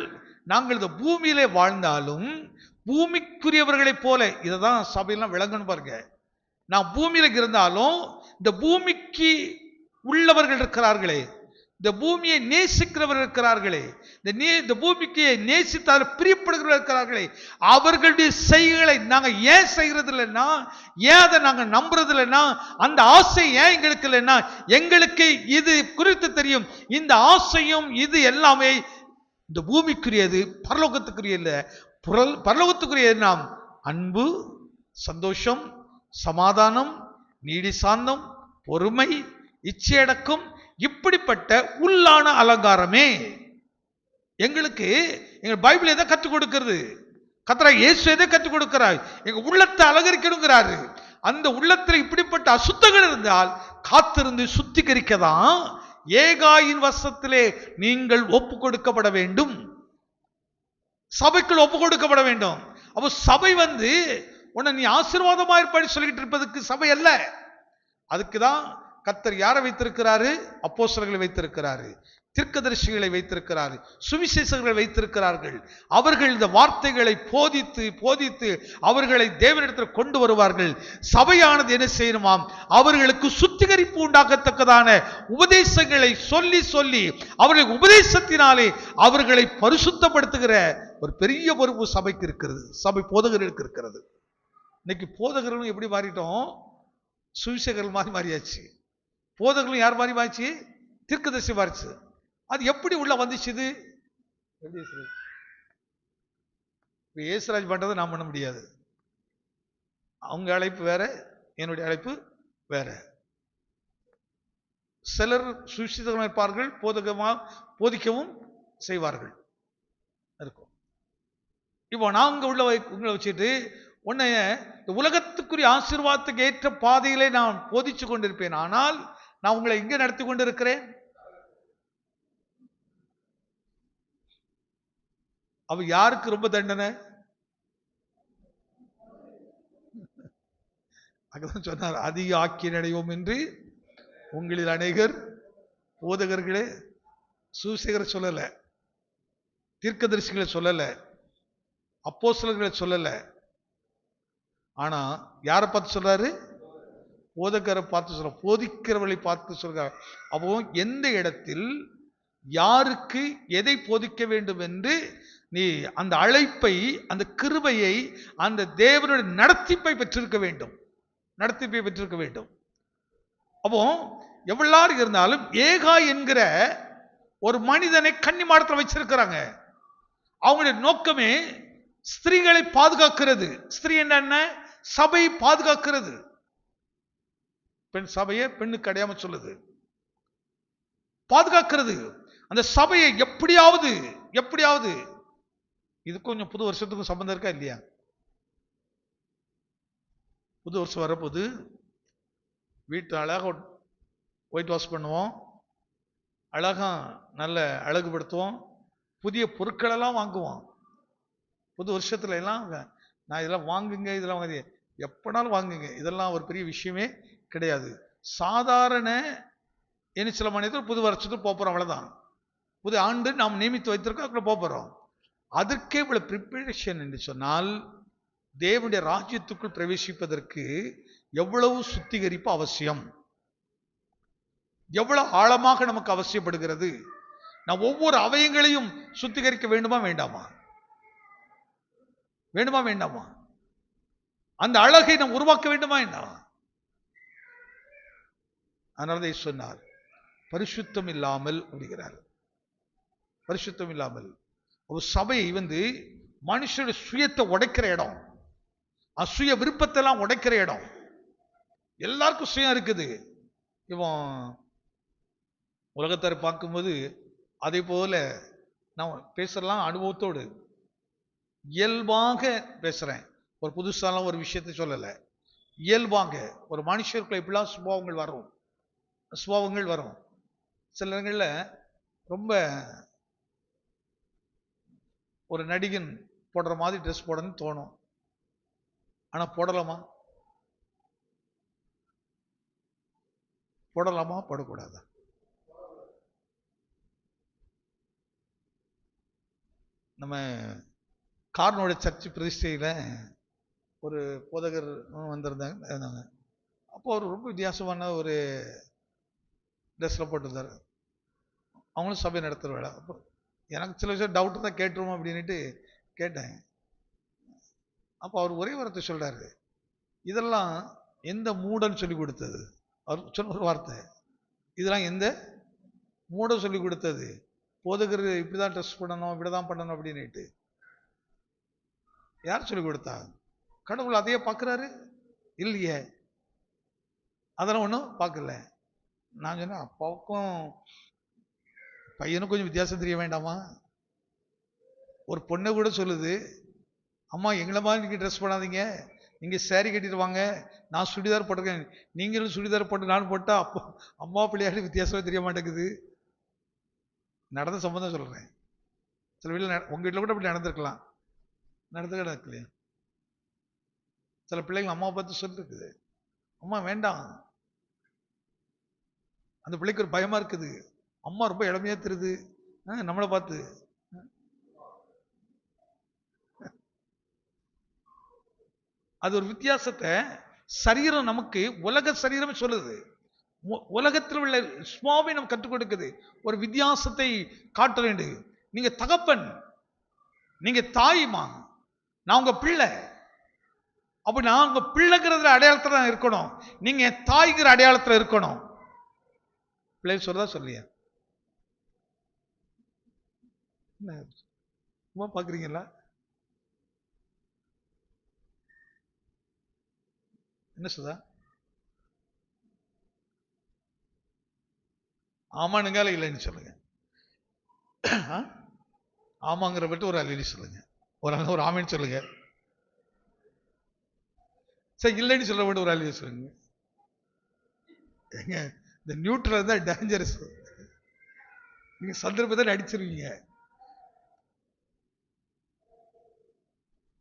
நாங்கள் இந்த பூமியிலே வாழ்ந்தாலும் பூமிக்குரியவர்களைப் போல, இதைதான் சபையெல்லாம் விளங்கணும் பாருங்க. நான் பூமியில இருந்தாலும் இந்த பூமிக்கு உள்ளவர்கள் இருக்கிறார்களே, இந்த பூமியை நேசிக்கிறவர்கள் இருக்கிறார்களே, இந்த பூமிக்கு நேசித்தால் பிரியப்படுகிறவர்கள் இருக்கிறார்களே, அவர்களுடைய செய்கைகளை நாங்க ஏன் செய்யறது இல்லைன்னா, ஏன் அதை நாங்க நம்புறது இல்லைன்னா, அந்த ஆசை ஏன் எங்களுக்கு இல்லைன்னா, எங்களுக்கு இது குறித்து தெரியும். இந்த ஆசையும் இது எல்லாமே இந்த பூமிக்குரியது, பரலோகத்துக்குரிய இல்ல. பரலோகத்துக்குரிய நாம் அன்பு, சந்தோஷம், சமாதானம், நீடி சாந்தம், பொறுமை, இச்சையடக்கம், இப்படிப்பட்ட உள்ளான அலங்காரமே எங்களுக்கு எங்க பைபிள் எதை கற்றுக் கொடுக்கிறது? கர்த்தர் இயேசு எதை கற்றுக் கொடுக்கிறார்? எங்க உள்ளத்தை அலங்கரிக்கணுங்கிறாரு. அந்த உள்ளத்தில் இப்படிப்பட்ட அசுத்தங்கள் இருந்தால் காத்திருந்து சுத்திகரிக்கதான் ஏகாயின் வசத்திலே நீங்கள் ஒப்பு கொடுக்கப்பட வேண்டும், சபைக்குள் ஒப்பு கொடுக்கப்பட வேண்டும். அப்போ சபை உன்னை நீ ஆசீர்வாதமா இருப்பான்னு சொல்லிக்கிட்டு இருப்பதுக்கு சபை அல்ல. அதுக்குதான் கர்த்தர் யாரை வைத்திருக்கிறாரு? அப்போஸ்தலர்களை வைத்திருக்கிறாரு, தீர்க்கதரிசிகளை வைத்திருக்கிறார், சுவிசேஷங்களை வைத்திருக்கிறார்கள். அவர்கள் இந்த வார்த்தைகளை போதித்து போதித்து அவர்களை தேவனிடத்தில் கொண்டு வருவார்கள். சபையானது என்ன செய்யணுமாம்? அவர்களுக்கு சுத்திகரிப்பு உண்டாகத்தக்கதான உபதேசங்களை சொல்லி சொல்லி அவர்கள் உபதேசத்தினாலே அவர்களை பரிசுத்தப்படுத்துகிற ஒரு பெரிய பொறுப்பு சபைக்கு இருக்கிறது, சபை போதகர்களுக்கு இருக்கிறது. இன்னைக்கு போதகர்களும் எப்படி மாறிட்டோம்? சுவிசேஷகர்கள் மாதிரி மாறியாச்சு. போதகர்களும் யார் மாதிரி மாறிச்சு? தீர்க்கதரிசி மாறிச்சு. அது எப்படி உள்ள வந்துச்சு? இது ஏசுராஜ் பண்றதை நான் பண்ண முடியாது. அவங்க அழைப்பு வேற, என்னுடைய அழைப்பு வேற. சிலர் சுவிசேஷகமாக இருப்பார்கள், போதிக்கவும் செய்வார்கள் இருக்கும். இப்போ நான் உங்களை வச்சுட்டு உன்னைய உலகத்துக்குரிய ஆசீர்வாதத்துக்கு ஏற்ற பாதையிலே நான் போதிச்சு கொண்டிருப்பேன். ஆனால் நான் உங்களை இங்க நடத்தி கொண்டிருக்கிறேன். அவ யாருக்கு ரொம்ப தண்டனை? அங்கதான் சொன்னார், அதிக ஆக்கிய அடைவோம் என்று உங்களில் அநேகர் போதகர்களே, சுவிசேஷகரை சொல்லல, தீர்க்கதரிசிகளை சொல்லல, அப்போஸ்தலர்களை சொல்லல. ஆனா யாரை பார்த்து சொல்றாரு? போதகரை பார்த்து சொல்ற, போதிக்கிறவர்களை பார்த்து சொல்றார். அப்போ எந்த இடத்தில் யாருக்கு எதை போதிக்க வேண்டும் என்று நீ அந்த அழைப்பை, அந்த கிருபையை, அந்த தேவனுடைய நடத்திப்பை பெற்றிருக்க வேண்டும், நடத்திப்பை பெற்றிருக்க வேண்டும். அப்போ எவ்வளவு இருந்தாலும் ஏகா என்கிற ஒரு மனிதனை கன்னிமாடத்தில் வச்சிருக்கிறாங்க. அவங்களுடைய நோக்கமே ஸ்திரீகளை பாதுகாக்கிறது. ஸ்திரீ என்ன? சபையை பாதுகாக்கிறது. பெண் சபையை பெண்ணுக்கு அடையாம சொல்லுது, பாதுகாக்கிறது. அந்த சபையை எப்படியாவது இது கொஞ்சம் புது வருஷத்துக்கும் சம்பந்தம் இருக்கா இல்லையா? புது வருஷம் வரப்போது வீட்டு அழகா ஒயிட் வாஷ் பண்ணுவோம், அழகா நல்ல அழகுபடுத்துவோம், புதிய பொருட்கள் எல்லாம் வாங்குவோம். புது வருஷத்துல எல்லாம் நான் இதெல்லாம் வாங்குங்க, இதெல்லாம் வாங்க, எப்பனாலும் வாங்குங்க, இதெல்லாம் ஒரு பெரிய விஷயமே கிடையாது. சாதாரண சில மனிதர்கள் புது வருஷத்துக்கு போறோம், அவ்வளவுதான். புது ஆண்டு நாம் நியமித்து வைத்திருக்கோம், அதுக்குள்ள போறோம். அதற்கே இவ்வளவு ப்ரிப்பரேஷன் என்று சொன்னால், தேவனுடைய ராஜ்யத்துக்குள் பிரவேசிப்பதற்கு எவ்வளவு சுத்திகரிப்பு அவசியம், எவ்வளவு ஆழமாக நமக்கு அவசியப்படுகிறது. நான் ஒவ்வொரு அவயங்களையும் சுத்திகரிக்க வேண்டுமா வேண்டாமா? வேண்டுமா வேண்டாமா? அந்த அழகை நாம் உருவாக்க வேண்டுமா வேண்டாமா? அதனால சொன்னார், பரிசுத்தம் இல்லாமல் அப்படிங்கிறார். பரிசுத்தம் இல்லாமல் ஒரு சபை மனுஷனுடைய சுயத்தை உடைக்கிற இடம், அசுய விருப்பத்தை எல்லாம் உடைக்கிற இடம். எல்லாருக்கும் சுயம் இருக்குது. இவன் உலகத்தாரை பார்க்கும்போது அதே போல நான் பேசலாம், அனுபவத்தோடு இயல்பாக பேசுறேன். ஒரு புதுசாலாம் ஒரு விஷயத்தை சொல்லலை, இயல்பாக ஒரு மனுஷருக்குள்ள இப்படிலாம் சுபாவங்கள் வரும். சில நேரங்களில் ரொம்ப ஒரு நடிகன் போடுற மாதிரி ட்ரெஸ் போடணும்னு தோணும். ஆனா போடலாமா? போடக்கூடாதா? நம்ம கார்னோட சர்ச் பிரதிஷ்டையில ஒரு போதகர் வந்திருந்தாங்க. அப்போ அவர் ரொம்ப வித்தியாசமான ஒரு ட்ரெஸ்ல போட்டிருந்தாரு. அவங்களும் சபை நடத்துற வேலை. அப்போ எனக்கு சில விஷயம் டவுட் தான், கேட்டுருவோம் அப்படின்ட்டு கேட்டேன். அப்போ அவர் ஒரே வார்த்தை சொல்றாரு, இதெல்லாம் எந்த மூடன்னு சொல்லி கொடுத்தது? அவர் சொன்ன ஒரு வார்த்தை, இதெல்லாம் எந்த மூட சொல்லி கொடுத்தது? போதகர் இப்படிதான் ட்ரெஸ் பண்ணணும், இப்படிதான் பண்ணணும் அப்படின்னுட்டு யார் சொல்லி கொடுத்தா? கடவுள் அதையே பார்க்கிறாரு இல்லையே? அதெல்லாம் ஒன்றும் பார்க்கல. நான் சொன்னேன், அப்பாவுக்கும் பையனும் கொஞ்சம் வித்தியாசம் தெரிய வேண்டாமா? ஒரு பொண்ணை கூட சொல்லுது, அம்மா எங்களை மாதிரி நீங்க ட்ரெஸ் பண்ணாதீங்க, நீங்க சேரீ கட்டிட்டு வாங்க, நான் சுடிதார் போட்டிருக்கேன், நீங்களும் சுடிதார் போட்டு நானும் போட்டா அப்போ அம்மா பிள்ளையாரு வித்தியாசமே தெரிய மாட்டேங்குது. நடந்த சம்பந்தம் சொல்றேன். சில வீட்டில் உங்க வீட்டில் கூட அப்படி நடந்திருக்கலாம், நடக்கலையா? சில பிள்ளைகள் அம்மாவை பார்த்து சொல்லிருக்குது, அம்மா வேண்டாம். அந்த பிள்ளைக்கு ஒரு பயமா இருக்குது, அம்மா ரொம்ப இளமையா தெரியுது நம்மளை பார்த்து. அது ஒரு வித்தியாசத்தை சரீரம் நமக்கு, உலக சரீரம் சொல்லுது, உலகத்தில் உள்ள சுவாமி நம்ம கற்றுக் கொடுக்குது. ஒரு வித்தியாசத்தை காட்ட வேண்டும். நீங்க தகப்பன், நீங்க தாய்மா, நான் உங்க பிள்ளை. அப்ப நான் உங்க பிள்ளைங்கிறதுல அடையாளத்துல தான் இருக்கணும். நீங்க தாய்கிற அடையாளத்துல இருக்கணும். பிள்ளை சொல்றதா சொல்லியா பாக்குறீங்களா? என்ன சொல்றா? ஆமானுங்கால இல்லைன்னு சொல்லுங்க. ஆமாங்கிற பட்டு ஒரு அலி சொல்லுங்க, ஒரு ஆமின்னு சொல்லுங்க. சரி, இல்லைன்னு சொல்ல விட்டு ஒரு அலி சொல்லுங்க. எங்க இந்த நியூட்ரல் தான் டேஞ்சரஸ். நீங்க சந்தர்ப்பத்தை அடிச்சிருவீங்க.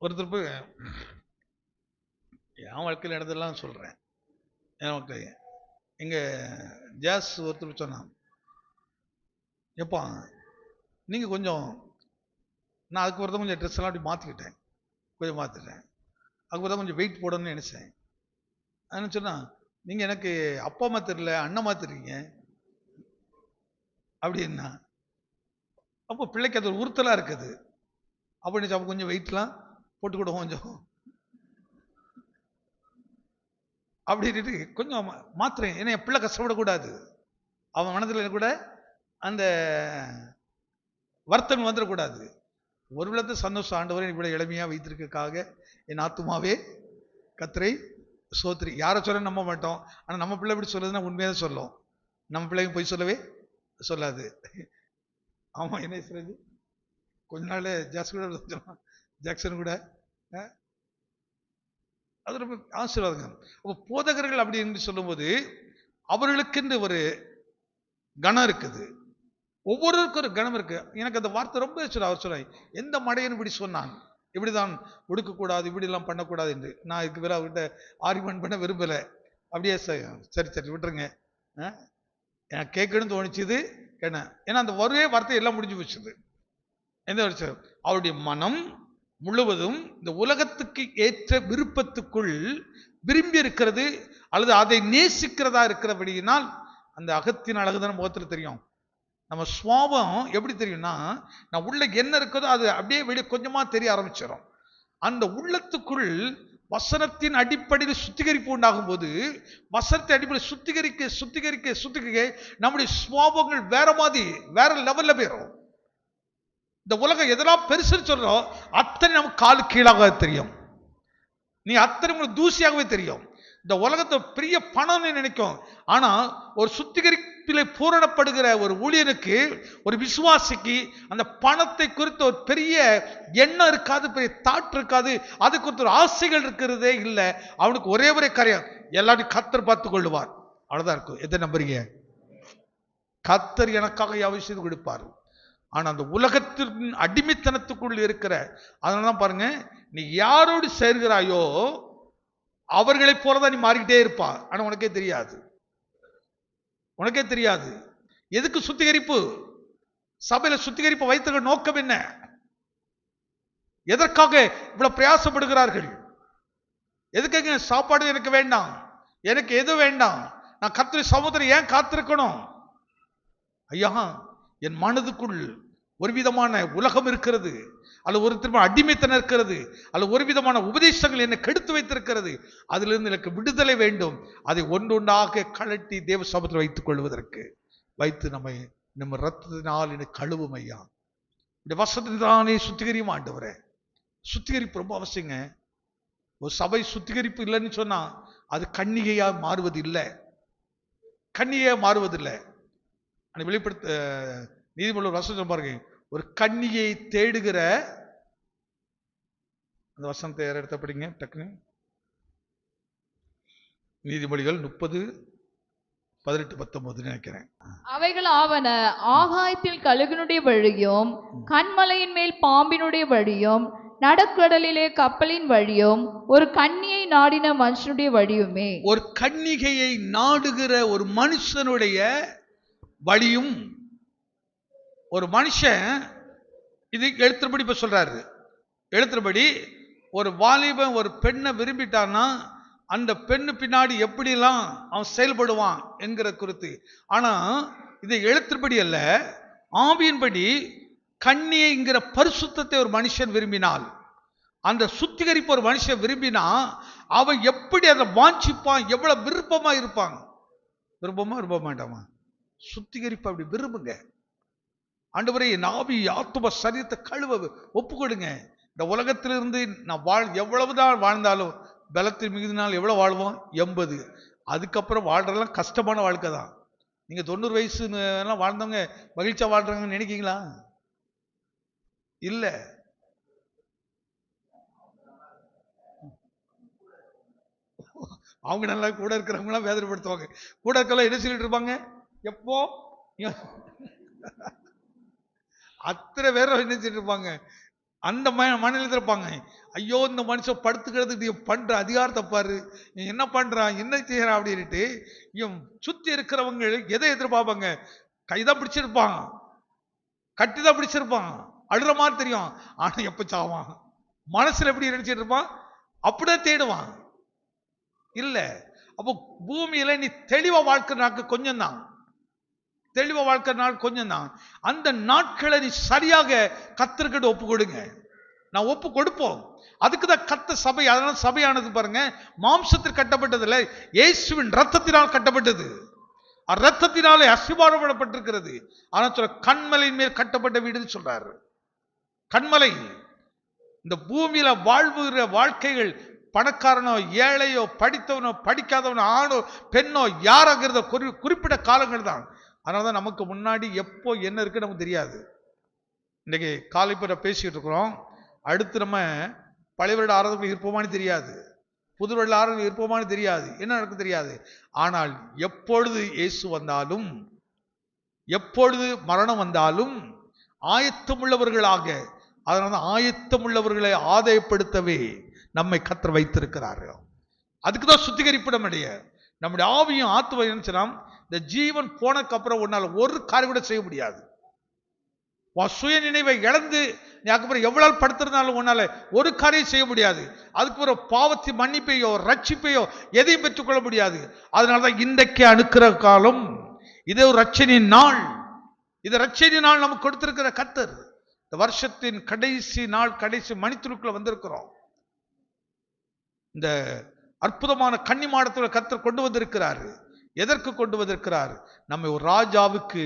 ஒருத்தர் போய் என் வாழ்க்கையில் நடந்ததெல்லாம் சொல்றேன். என் வாழ்க்கை எங்க ஜாஸ் ஒருத்தர் சொன்னான், எப்பா நீங்க கொஞ்சம், நான் அதுக்கு ஒருத்தர் கொஞ்சம் ட்ரெஸ் எல்லாம் அப்படி மாத்திக்கிட்டேன், கொஞ்சம் மாத்திட்டேன். அதுக்கு ஒருத்தர் கொஞ்சம் வெயிட் போடணும்னு நினைச்சேன். அதுன்னு சொன்னா, நீங்க எனக்கு அப்பா அம்மா தெரியல, அண்ணம்மா தெரியுங்க அப்படின்னா. அப்போ பிள்ளைக்கு அது ஒரு உறுத்தலா இருக்குது. அப்ப கொஞ்சம் வெயிட்லாம் போட்டு கூட கொஞ்சம் அப்படின்ட்டு கொஞ்சம் மாத்திரேன். ஏன்னா என் பிள்ளை கஷ்டப்படக்கூடாது, அவன் மனதில் கூட அந்த வருத்தம் வந்துடக்கூடாது. ஒரு விளத்து சந்தோஷம், ஆண்டவரை இவ்வளவு இளமையா வைத்திருக்காக என் ஆத்துமாவே கர்த்தரை சோத்திரி. யாரை சொல்ல நம்ப மாட்டோம், ஆனா நம்ம பிள்ளை எப்படி சொல்றதுன்னா உண்மையாக சொல்லும். நம்ம பிள்ளைங்க போய் சொல்லவே சொல்லாது. ஆமா, என்ன சொல்றது, கொஞ்ச நாள் ஜாக்சன் கூட அது ரொம்ப ஆசீர்வாதம். அப்போ போதகர்கள் அப்படி என்று சொல்லும்போது அவர்களுக்கு ஒரு கணம் இருக்குது, ஒவ்வொருவருக்கும் ஒரு கணம் இருக்கு. எனக்கு அந்த வார்த்தை ரொம்ப அவர் சொல்ல, எந்த மடையன் இப்படி சொன்னான், இப்படிதான் ஒடுக்கக்கூடாது, இப்படி எல்லாம் பண்ணக்கூடாது என்று. நான் இதுக்கு வேற அவர்கிட்ட ஆர்குமெண்ட் பண்ண விரும்பல. அப்படியே சரி சரி விட்டுருங்க, எனக்கு கேட்கணும்னு தோணிச்சுது. ஏன்னா அந்த ஒரே வார்த்தை எல்லாம் முடிஞ்சு போச்சுது. எந்த வருஷம் அவருடைய மனம் முழுவதும் இந்த உலகத்துக்கு ஏற்ற விருப்பத்துக்குள் விரும்பி இருக்கிறது, அல்லது அதை நேசிக்கிறதா இருக்கிறபடியினால் அந்த அகத்தின் அழகுதான் முகத்தில் தெரியும். நம்ம சுவாபம் எப்படி தெரியும்னா, நான் உள்ள என்ன இருக்கிறதோ அது அப்படியே வெளியே கொஞ்சமா தெரிய ஆரம்பிச்சிடும். அந்த உள்ளத்துக்குள் வசனத்தின் அடிப்படையில் சுத்திகரிப்பு உண்டாகும் போது, வசனத்தை அடிப்படையில் சுத்திகரிக்க சுத்திகரிக்க சுத்திகரிக்க நம்முடைய சுவாபங்கள் வேற மாதிரி வேற லெவல்ல போயிடும். இந்த உலகம் எதெல்லாம் பெருசு சொல்றோம் அத்தனை நமக்கு காலு கீழாக தெரியும், நீ அத்தனை உங்களுக்கு தூசியாகவே தெரியும். இந்த உலகத்தை பெரிய பணம்னு நினைக்கும். ஆனா ஒரு சுத்திகரிப்பிலே பூரணப்படுகிற ஒரு ஊழியனுக்கு, ஒரு விசுவாசிக்கு அந்த பணத்தை குறித்த ஒரு பெரிய எண்ணம் இருக்காது, பெரிய தாட் இருக்காது, அது குறித்த ஒரு ஆசைகள் இருக்கிறதே இல்லை. அவனுக்கு ஒரே காரியம், எல்லாத்தையும் கர்த்தர் பார்த்து கொள்ளுவார், அவ்வளவுதான் இருக்கும். எதை நம்புறீங்க? கர்த்தர் எனக்காக அவசியம் கொடுப்பார். ஆனா அந்த உலகத்தின் அடிமைத்தனத்துக்குள் இருக்கிற, அதனாலதான் பாருங்க, நீ யாரோடு சேர்கிறாயோ அவர்களை போலதான் நீ மாறிக்கிட்டே இருப்பா. ஆனா உனக்கே தெரியாது, உனக்கே தெரியாது. எதுக்கு சுத்திகரிப்பு? சபையில சுத்திகரிப்பு வைத்திருக்க நோக்கம் என்ன? எதற்காக இவ்வளவு பிரயாசப்படுகிறார்கள்? எதுக்காக? சாப்பாடு எனக்கு வேண்டாம், எனக்கு எது வேண்டாம், நான் கர்த்தருடைய சமுத்திரம் ஏன் காத்திருக்கணும்? ஐயா, என் மனதுக்குள் ஒரு விதமான உலகம் இருக்கிறது, அல்ல ஒரு திரும்ப அடிமைத்தனம் இருக்கிறது, அல்ல ஒரு விதமான உபதேசங்கள் என்னை கெடுத்து வைத்திருக்கிறது. அதிலிருந்து எனக்கு விடுதலை வேண்டும். அதை ஒன்றொன்றாக கழட்டி தேவ சமூகத்தில் வைத்துக் கொள்வதற்கு வைத்து நம்ம ரத்தத்தினால் என்னை கழுவும் ஐயா, இந்த வசனத்தினாலே சுத்திகரியும் ஆண்டவரே. சுத்திகரிப்பு ரொம்ப அவசியங்க. ஒரு சபை சுத்திகரிப்பு இல்லைன்னு சொன்னா அது கன்னிகையா மாறுவது இல்லை, கன்னிகையா மாறுவதில்லை. வெளிப்படுத்த நீதிமன்ற வசனம் பாருங்க, ஒரு கன்னியை தேடுகிற, அந்த வசனத்தை யார் எடுத்த படிங்க டக்குன்னு. நீதிமொழிகள் 30:18-19 நினைக்கிறேன். அவைகள் ஆவன, ஆகாயத்தில் கழுகுனுடைய வழியும், கண்மலையின் மேல் பாம்பினுடைய வழியும், நடுக்கடலிலே கப்பலின் வழியும், ஒரு கன்னியை நாடின மனுஷனுடைய வழியுமே. ஒரு கன்னிகையை நாடுகிற ஒரு மனுஷனுடைய வழியும், ஒரு மனுஷன் இது எழுத்துப்படி இப்ப சொல்றாரு, எழுத்துப்படி ஒரு வாலிபன் ஒரு பெண்ணை விரும்பிட்டான்னா அந்த பெண்ணு பின்னாடி எப்படிலாம் அவன் செயல்படுவான் என்கிற குறித்து. ஆனா இது எழுத்துப்படி அல்ல, ஆவியின்படி கன்னியைங்கிற பரிசுத்தத்தை ஒரு மனுஷன் விரும்பினால், அந்த சுத்திகரிப்பு ஒரு மனுஷன் விரும்பினா அவன் எப்படி அதை வாஞ்சிப்பான், எவ்வளவு விருப்பமா இருப்பான். விருப்பமா விரும்ப மாட்டாமா? சுத்திகரிப்பு அப்படி விரும்புங்க. ஆண்டவரே என் ஆவி ஆத்தும சரீரத்தை கழுவ ஒப்பு கொடுங்க. இந்த உலகத்திலிருந்து நான் எவ்வளவுதான் வாழ்ந்தாலும் பலத்தில் மிகுதினால் எவ்வளவு வாழ்வோம்? 80. அதுக்கப்புறம் வாழ்றதெல்லாம் கஷ்டமான வாழ்க்கை தான். நீங்க 90 வயசு எல்லாம் வாழ்ந்தவங்க மகிழ்ச்சியா வாழ்றாங்கன்னு நினைக்கிறீங்களா? இல்ல. அவங்க நல்லா கூட இருக்கிறவங்க எல்லாம் வேதனைப்படுத்துவாங்க. கூட இருக்கலாம் என்ன சொல்லிட்டு இருப்பாங்க, எப்போ அத்தனை பேரும் என்ன சொல்லிட்டு இருப்பாங்க, அந்த மனநிலையில் இருப்பாங்க. ஐயோ இந்த மனுஷன் படுத்துக்கிறதுக்கு பண்ற அதிகாரத்தை பாரு, என்ன பண்றான் என்ன செய்யறான் அப்படின்ட்டு. இவன் சுத்தி இருக்கிறவங்க எதை எதிர்பார்ப்பாங்க? கைதான் பிடிச்சிருப்பான், கட்டிதான் பிடிச்சிருப்பான், அழுற மாதிரி தெரியும். ஆனா எப்ப சாவான் மனசுல எப்படி நினைச்சிட்டு இருப்பான், அப்படியே தேடுவான். இல்ல, அப்போ பூமியில நீ தெளிவா வாழ்க்கை நாட்கள் கொஞ்சம் தான், தெளிவா வாழ்க்கை நாள் கொஞ்சம் தான். அந்த நாட்களை நீ சரியாக கர்த்தர்கிட்ட ஒப்பு கொடுங்க. நான் ஒப்பு கொடுப்போம். அதுக்குதான் கர்த்த சபை. அதனால சபையானது பாருங்க, மாம்சத்தில் கட்டப்பட்டதில்லை, இயேசுவின் ரத்தத்தினால் கட்டப்பட்டது. ரத்தத்தினாலே அசிபாரப்பட்டிருக்கிறது. ஆனா சொல்ற கண்மலையின் மேல் கட்டப்பட்ட வீடுன்னு சொல்றாரு. கண்மலை. இந்த பூமியில வாழ்வுகிற வாழ்க்கைகள் பணக்காரனோ ஏழையோ படித்தவனோ படிக்காதவனோ ஆணோ பெண்ணோ யாராகிறத குறிப்பிட்ட காலங்கள் தான். அதனாலதான் நமக்கு முன்னாடி எப்போ என்ன இருக்கு நமக்கு தெரியாது. இன்னைக்கு காலைப்பட பேசிட்டு இருக்கிறோம், அடுத்து நம்ம பழைய வருட ஆராதனை இருப்போமான்னு தெரியாது, புது வருட ஆராதனை இருப்போமான்னு தெரியாது, என்ன நடக்கும் தெரியாது. ஆனால் எப்பொழுது இயேசு வந்தாலும், எப்பொழுது மரணம் வந்தாலும் ஆயத்தமுள்ளவர்களாக, அதனால ஆயத்தமுள்ளவர்களை ஆதாயப்படுத்தவே நம்மை கர்த்தர் வைத்திருக்கிறார்கள். அதுக்குதான் சுத்திகரிப்பிடம் அடைய நம்முடைய ஆவியும் ஆத்துவம் என்ன. இந்த ஜீவன் போனக்கு அப்புறம் உன்னால ஒரு காரியம் கூட செய்ய முடியாது. சுய நினைவை இழந்து நீ அதுக்கப்புறம் எவ்வளவு படுத்திருந்தாலும் உன்னால ஒரு காரியம் செய்ய முடியாது. அதுக்கு ஒரு பாவத்தை மன்னிப்பையோ ரட்சிப்பையோ எதையும் பெற்றுக்கொள்ள முடியாது. அதனாலதான் இன்றைக்கு அணுக்கிற காலம் இது ஒரு ரட்சணியின் நாள். இது ரட்சணியின் நாள் நமக்கு கொடுத்திருக்கிற கர்த்தர். இந்த வருஷத்தின் கடைசி நாள், கடைசி மணித்துருக்குள்ள வந்திருக்கிறோம். இந்த அற்புதமான கன்னி மாடத்தில் கர்த்தர் கொண்டு வந்திருக்கிறார். எதற்கு கொண்டு வந்திருக்கிறார்? நம்ம ஒரு ராஜாவுக்கு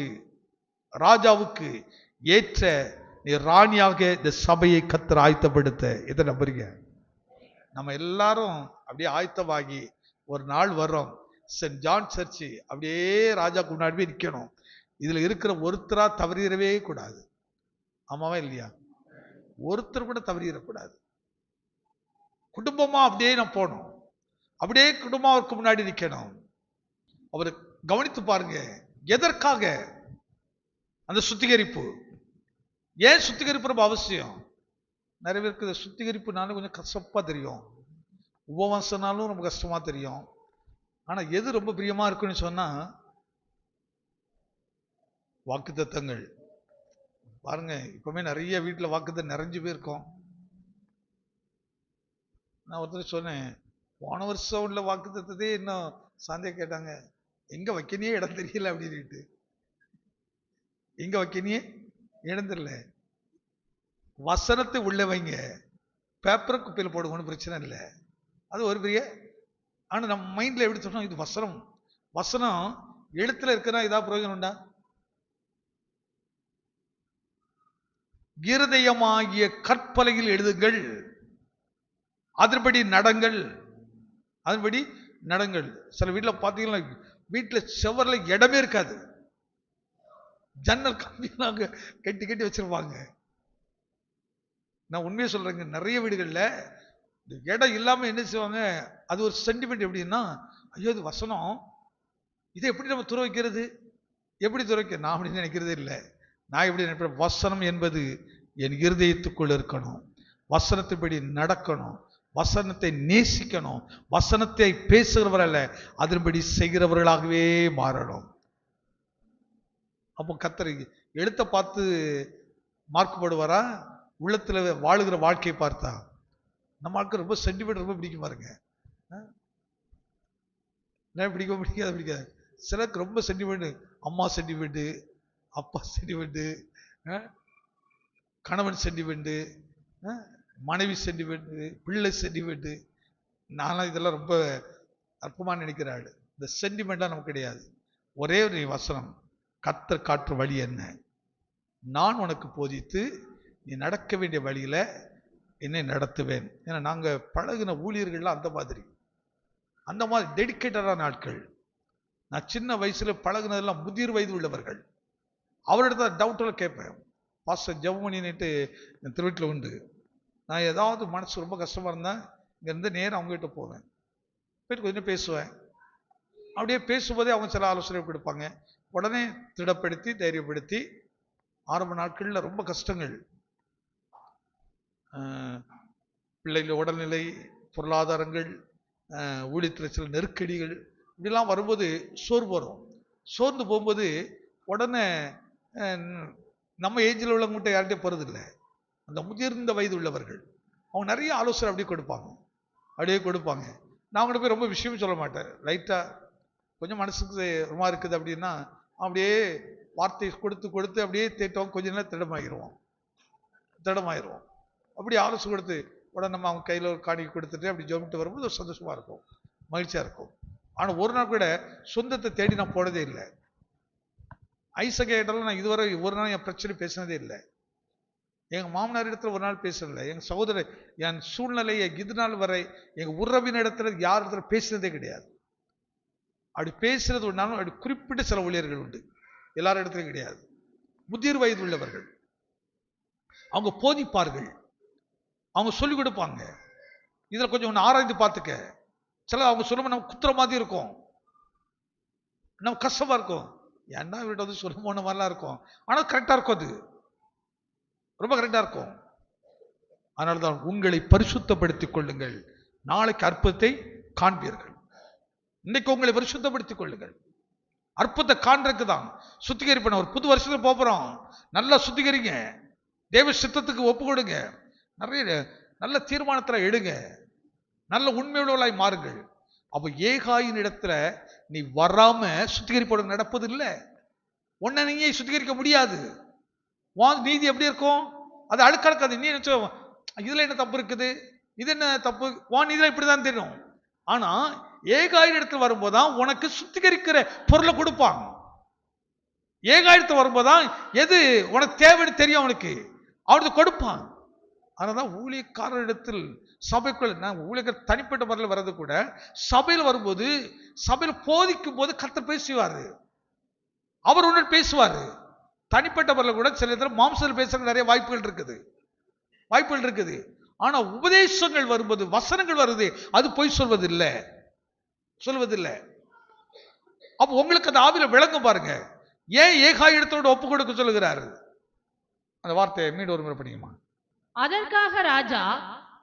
ஏற்ற நீ ராணியாக இந்த சபையை கர்த்தர் ஆயத்தப்படுத்த. இதை நம்புறீங்க? நம்ம எல்லாரும் அப்படியே ஆயத்தமாகி ஒரு நாள் வர்றோம், சென்ட் ஜான் சர்ச்சு அப்படியே ராஜாக்கு முன்னாடி நிற்கணும். இதுல இருக்கிற ஒருத்தரா தவறிடவே கூடாது. ஆமாவா இல்லையா? ஒருத்தர் கூட தவறிடக்கூடாது. குடும்பமா அப்படியே நான் போகணும், அப்படியே குடும்பம் அவருக்கு முன்னாடி நிற்கணும். அவரை கவனித்து பாருங்க. எதற்காக அந்த சுத்திகரிப்பு? ஏன் சுத்திகரிப்பு ரொம்ப அவசியம்? நிறைய பேருக்கு சுத்திகரிப்புனாலும் கொஞ்சம் கஷ்டப்பா தெரியும், உபவாசனாலும் ரொம்ப கஷ்டமா தெரியும். ஆனா எது ரொம்ப பிரியமா இருக்குன்னு சொன்னா வாக்குத்தத்தங்கள். பாருங்க, இப்பவுமே நிறைய வீட்டுல வாக்குத்தத்தம் நிறைஞ்சு போயிருக்கோம். நான் ஒருத்தர் சொன்னேன், போன வருஷம் உள்ள வாக்குத்தத்தத்தை இன்னும் சாந்தியா கேட்டாங்க, எங்க வைக்கணியே இடம் தெரியல அப்படின்னு. எங்க வைக்கணியே இடம் தெரியல. வசனத்தை உள்ள வைங்க, பேப்பரை குப்பையில் போடுவோன்னு பிரச்சனை இல்லை, அது ஒரு பெரிய. ஆனா நம்ம மைண்ட்ல எப்படி சொன்னோம், இது வசனம், வசனம் எழுத்துல இருக்குன்னா இதா பிரயோஜனம் உண்டா? இருதயமாகிய கற்பலையில் எழுதுங்கள், அதன்படி நடங்கள், அதன்படி நடங்கள். சில வீட்டுல பாத்தீங்கன்னா வீட்டுல செவர்ல இடமே இருக்காது, ஜன்னல் கம்பியாக கட்டி கட்டி வச்சிருப்பாங்க. நான் உண்மையை சொல்றேங்க, நிறைய வீடுகள்ல இடம் இல்லாம என்ன செய்வாங்க, அது ஒரு சென்டிமெண்ட். எப்படின்னா, ஐயோ இது வசனம், இதை எப்படி நம்ம துற வைக்கிறது, எப்படி துற வைக்க? நான் அப்படி நினைக்கிறதே இல்லை. நான் எப்படி நினைப்பேன், வசனம் என்பது என் இருதயத்துக்குள் இருக்கணும், வசனத்தின்படி நடக்கணும், வசனத்தை நேசிக்கணும். வசனத்தை பேசுகிறவர் அல்ல, அதன்படி செய்கிறவர்களாகவே மாறணும். அப்போ கர்த்தர் எழுத்த பார்த்து மார்க் போடுவாரா, உள்ளத்துல வாழுகிற வாழ்க்கையை பார்த்தா? நம்ம ஆட்கள் ரொம்ப சென்டிமெண்ட் ரொம்ப பிடிக்கும் பாருங்க. பிடிக்காது. சிலருக்கு ரொம்ப சென்டிமெண்ட், அம்மா சென்டிமெண்ட், அப்பா சென்டிமெண்ட், கணவன் சென்டிமெண்ட், மனைவி சென்டிமெண்ட், பிள்ளை சென்டிமெண்ட். நானும் இதெல்லாம் ரொம்ப அற்பமா நினைக்கிறாள். இந்த சென்டிமெண்டா நமக்கு கிடையாது. ஒரே ஒரு வசனம், கர்த்தர் காற்று வழி என்ன, நான் உனக்கு போதித்து நீ நடக்க வேண்டிய வழியில என்னை நடத்துவேன். ஏன்னா நாங்க பழகின ஊழியர்கள்லாம் அந்த மாதிரி டெடிக்கேட்டடான ஆட்கள். நான் சின்ன வயசுல பழகினதெல்லாம் முதிர் வயது உள்ளவர்கள். அவரிடத்த டவுட்டெல்லாம் கேட்பேன். பாஸ்டர் ஜெபமணின்னுட்டு என் திருவீட்டில் உண்டு. நான் ஏதாவது மனசு ரொம்ப கஷ்டமா இருந்தா இங்கேருந்து நேரம் அவங்ககிட்ட போவேன். போயிட்டு கொஞ்சம் பேசுவேன். அப்படியே பேசும்போதே அவங்க சில ஆலோசனை கொடுப்பாங்க. உடனே திடப்படுத்தி தைரியப்படுத்தி. ஆரம்ப நாட்களில் ரொம்ப கஷ்டங்கள், பிள்ளைகள் உடல்நிலை, பொருளாதாரங்கள், ஊழியத்தில் சில நெருக்கடிகள் இப்படிலாம் வரும்போது சோர்வு வரும். சோர்ந்து போகும்போது உடனே நம்ம ஏஜில் உள்ளவங்ககிட்ட யார்கிட்டயும் போகிறதில்லை. அந்த முதிர்ந்த வயது உள்ளவர்கள் அவங்க நிறைய ஆலோசனை அப்படியே கொடுப்பாங்க. நான் அவங்கள்ட்ட போய் ரொம்ப விஷயம் சொல்ல மாட்டேன். லைட்டாக கொஞ்சம் மனசுக்கு ரொம்ப இருக்குது அப்படின்னா அப்படியே வார்த்தை கொடுத்து அப்படியே தேட்டோம். கொஞ்ச நேரம் திடமாயிருவோம். அப்படி ஆலோசனை கொடுத்து உடனே நம்ம அவங்க கையில் ஒரு காணிக்கை கொடுத்துட்டு அப்படி ஜோமிட்டு வரும்போது ஒரு சந்தோஷமா இருக்கும், மகிழ்ச்சியா இருக்கும். ஆனால் ஒரு நாள் கூட சொந்தத்தை தேடி நான் போனதே இல்லை. ஐசகேட்டெல்லாம் நான் இதுவரை ஒரு நாள் என் பிரச்சனை பேசினதே இல்லை. எங்கள் மாமனார் இடத்துல ஒரு நாள் பேசல. எங்கள் சகோதரர் என் சூழ்நிலையை இது நாள் வரை எங்கள் உறவின் இடத்துல யார் இடத்துல பேசினதே கிடையாது. அப்படி பேசுறது ஒரு நாளும் அப்படி குறிப்பிட்ட சில ஊழியர்கள் உண்டு, எல்லாரும் இடத்துலையும் கிடையாது. முதிர் வயது உள்ளவர்கள் அவங்க போதிப்பார்கள், அவங்க சொல்லிக் கொடுப்பாங்க. இதில் கொஞ்சம் ஒன்று ஆராய்ந்து பார்த்துக்க. சில அவங்க சொல்லும்போது நம்ம குத்துற மாதிரி இருக்கும், நம்ம கஷ்டமா இருக்கும். ஏன்னா வீட்டை வந்து சொல்ல போன மாதிரிலாம் இருக்கும். ஆனால் கரெக்டாக இருக்கும், அது ரொம்ப கரெக்டாக இருக்கும். அதனால்தான் உங்களை பரிசுத்தப்படுத்திக் கொள்ளுங்கள், நாளைக்கு அற்புதத்தை காண்பீர்கள். இன்னைக்கு உங்களை பரிசுத்தப்படுத்திக் கொள்ளுங்கள். அற்புதத்தை காண்றதுக்கு தான் சுத்திகரிப்பணும். ஒரு புது வருஷத்துல போறோம், நல்லா சுத்திகரிங்க, தேவ சித்தத்துக்கு ஒப்பு கொடுங்க, நிறைய நல்ல தீர்மானத்தில் எடுங்க, நல்ல உண்மையுள்ளவர்களாய் மாறுங்கள். அப்போ ஏகாயின் இடத்துல நீ வராம சுத்திகரிப்போட நடப்பது இல்லை. உன்னை நீங்க சுத்திகரிக்க முடியாது. நீதி எப்படி இருக்கும், அது அழுக்காது. நீ நினைச்சோ இதுல என்ன தப்பு இருக்குது, இது என்ன தப்பு, வான் இதுல இப்படிதான் தெரியும். ஆனா ஏகாயின் இடத்துல வரும்போதுதான் உனக்கு சுத்திகரிக்கிற பொருளை கொடுப்பாங்க. ஏகாயிரத்து வரும்போதுதான் எது உனக்கு தேவைன்னு தெரியும், அவனுக்கு கொடுப்பான். அதனால்தான் ஊழியக்காரரிடத்தில் சபைக்குள், நான் ஊழியக்காரர் தனிப்பட்ட முறையில் வர்றது கூட, சபையில் வரும்போது சபையில் போதிக்கும் போது கர்த்தர் பேசுவாரு, அவர் ஒன்று பேசுவாரு. தனிப்பட்ட முறையில் கூட சில இடத்துல மாம்சத்தில் பேசுற நிறைய வாய்ப்புகள் இருக்குது. ஆனா உபதேசங்கள் வரும்போது, வசனங்கள் வருது, அது பொய் சொல்வதில்லை. அப்ப உங்களுக்கு அந்த ஆவியில விளங்கும் பாருங்க. ஏன் ஏகாயிரத்தோடு ஒப்பு கொடுக்க சொல்லுகிறாரு? அந்த வார்த்தையை மீண்டும் ஒரு முறை படிக்குமா? அதற்காக ராஜா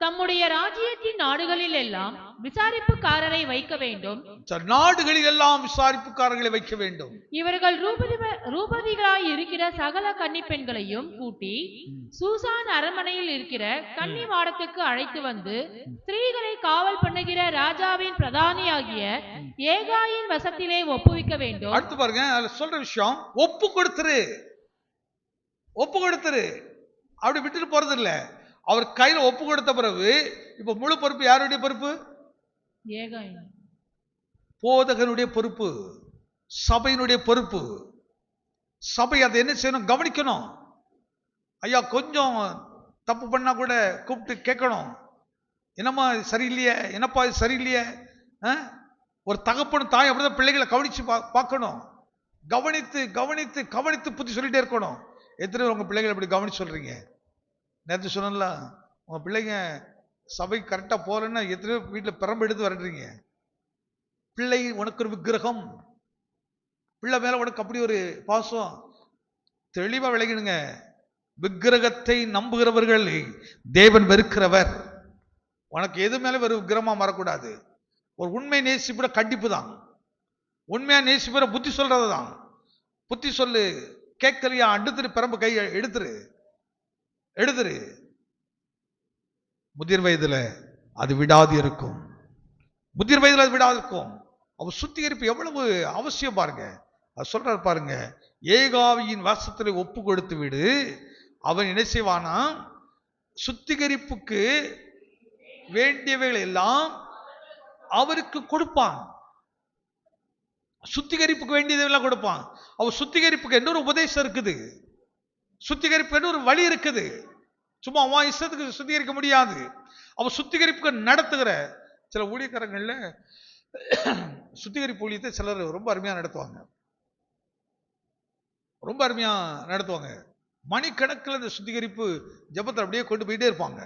தம்முடைய ராஜ்யத்தின் நாடுகளில் எல்லாம் விசாரிப்புக்காரரை வைக்க வேண்டும். இவர்கள் ரூபதிகளாய் இருக்கிற சகல கன்னி பெண்களையும் கூட்டி சூசான் அரண்மனையில் இருக்கிற கன்னி மாடத்துக்கு அழைத்து வந்து ஸ்திரீகளை காவல் பண்ணுகிற ராஜாவின் பிரதானியாகிய ஏகாயின் வசத்திலே ஒப்புவிக்க வேண்டும். அடுத்து பாருங்க, அதுல சொல்ற விஷயம், ஒப்பு கொடுத்துரு. அப்படி விட்டுட்டு போறது இல்ல. அவர் கையில ஒப்பு கொடுத்த பிறகு இப்ப முழு பொறுப்பு யாருடைய பொறுப்பு? போதகனுடைய பொறுப்பு, சபையினுடைய பொறுப்பு. சபை அதை என்ன செய்யணும், கவனிக்கணும். ஐயா கொஞ்சம் தப்பு பண்ணா கூட கூப்பிட்டு கேட்கணும், என்னம்மா சரியில்லையே. ஒரு தகப்பனும் தாய் அப்படிதான் பிள்ளைகளை கவனிச்சு பார்க்கணும். கவனித்து புத்தி சொல்லிட்டே இருக்கணும். எத்தனை உங்க பிள்ளைகளை எப்படி கவனிச்சு சொல்றீங்க? நேற்று சொன்னல, உங்க பிள்ளைங்க சபை கரெக்டா போறேன்னா எத்தனையோ வீட்டில் பெரம்பு எடுத்து வரட்டுறீங்க. பிள்ளை உனக்கு ஒரு விக்கிரகம், பிள்ளை மேல உனக்கு அப்படி ஒரு பாசம். தெளிவா விளங்கிடுங்க. விக்கிரகத்தை நம்புகிறவர்கள் தேவன் வெறுக்கிறவர். உனக்கு எது மேல ஒரு விக்கிரமா மாறக்கூடாது. ஒரு உண்மை நேசிப்புற கண்டிப்பு தான். உண்மையா நேசிப்புற புத்தி சொல்றது தான். புத்தி சொல்லு, கேட்கலையா அடுத்துரு பெரம்பு கை எடுத்துரு. முதிர் வயதுல அது விடாது இருக்கும். முதிர் வயதுல அது விடாது இருக்கும். அவ சுத்திகரிப்பு எவ்வளவு அவசியம் பாருங்க. அது சொல்றாரு பாருங்க, ஏகாவியின் வசத்துல ஒப்பு கொடுத்து விடு, அவன் என்ன செய்வானா, சுத்திகரிப்புக்கு வேண்டியவைகள் எல்லாம் அவருக்கு கொடுப்பான். சுத்திகரிப்புக்கு வேண்டியதெல்லாம் கொடுப்பான். அவ சுத்திகரிப்புக்கு என்ன ஒரு உபதேசம் இருக்குது, சுத்திகரிப்பு என்ன ஒரு வழி இருக்குது. சும்மா அவன் இஷ்டத்துக்கு சுத்திகரிக்க முடியாது. அவ சுத்திகரிப்புக்கு நடத்துகிற சில ஊழியக்காரங்கள்ல சுத்திகரிப்பு ஊழியத்தை சிலர் ரொம்ப அருமையா நடத்துவாங்க. ரொம்ப அருமையா நடத்துவாங்க. மணிக்கணக்கில் இந்த சுத்திகரிப்பு ஜபத்தை அப்படியே கொண்டு போயிட்டே இருப்பாங்க.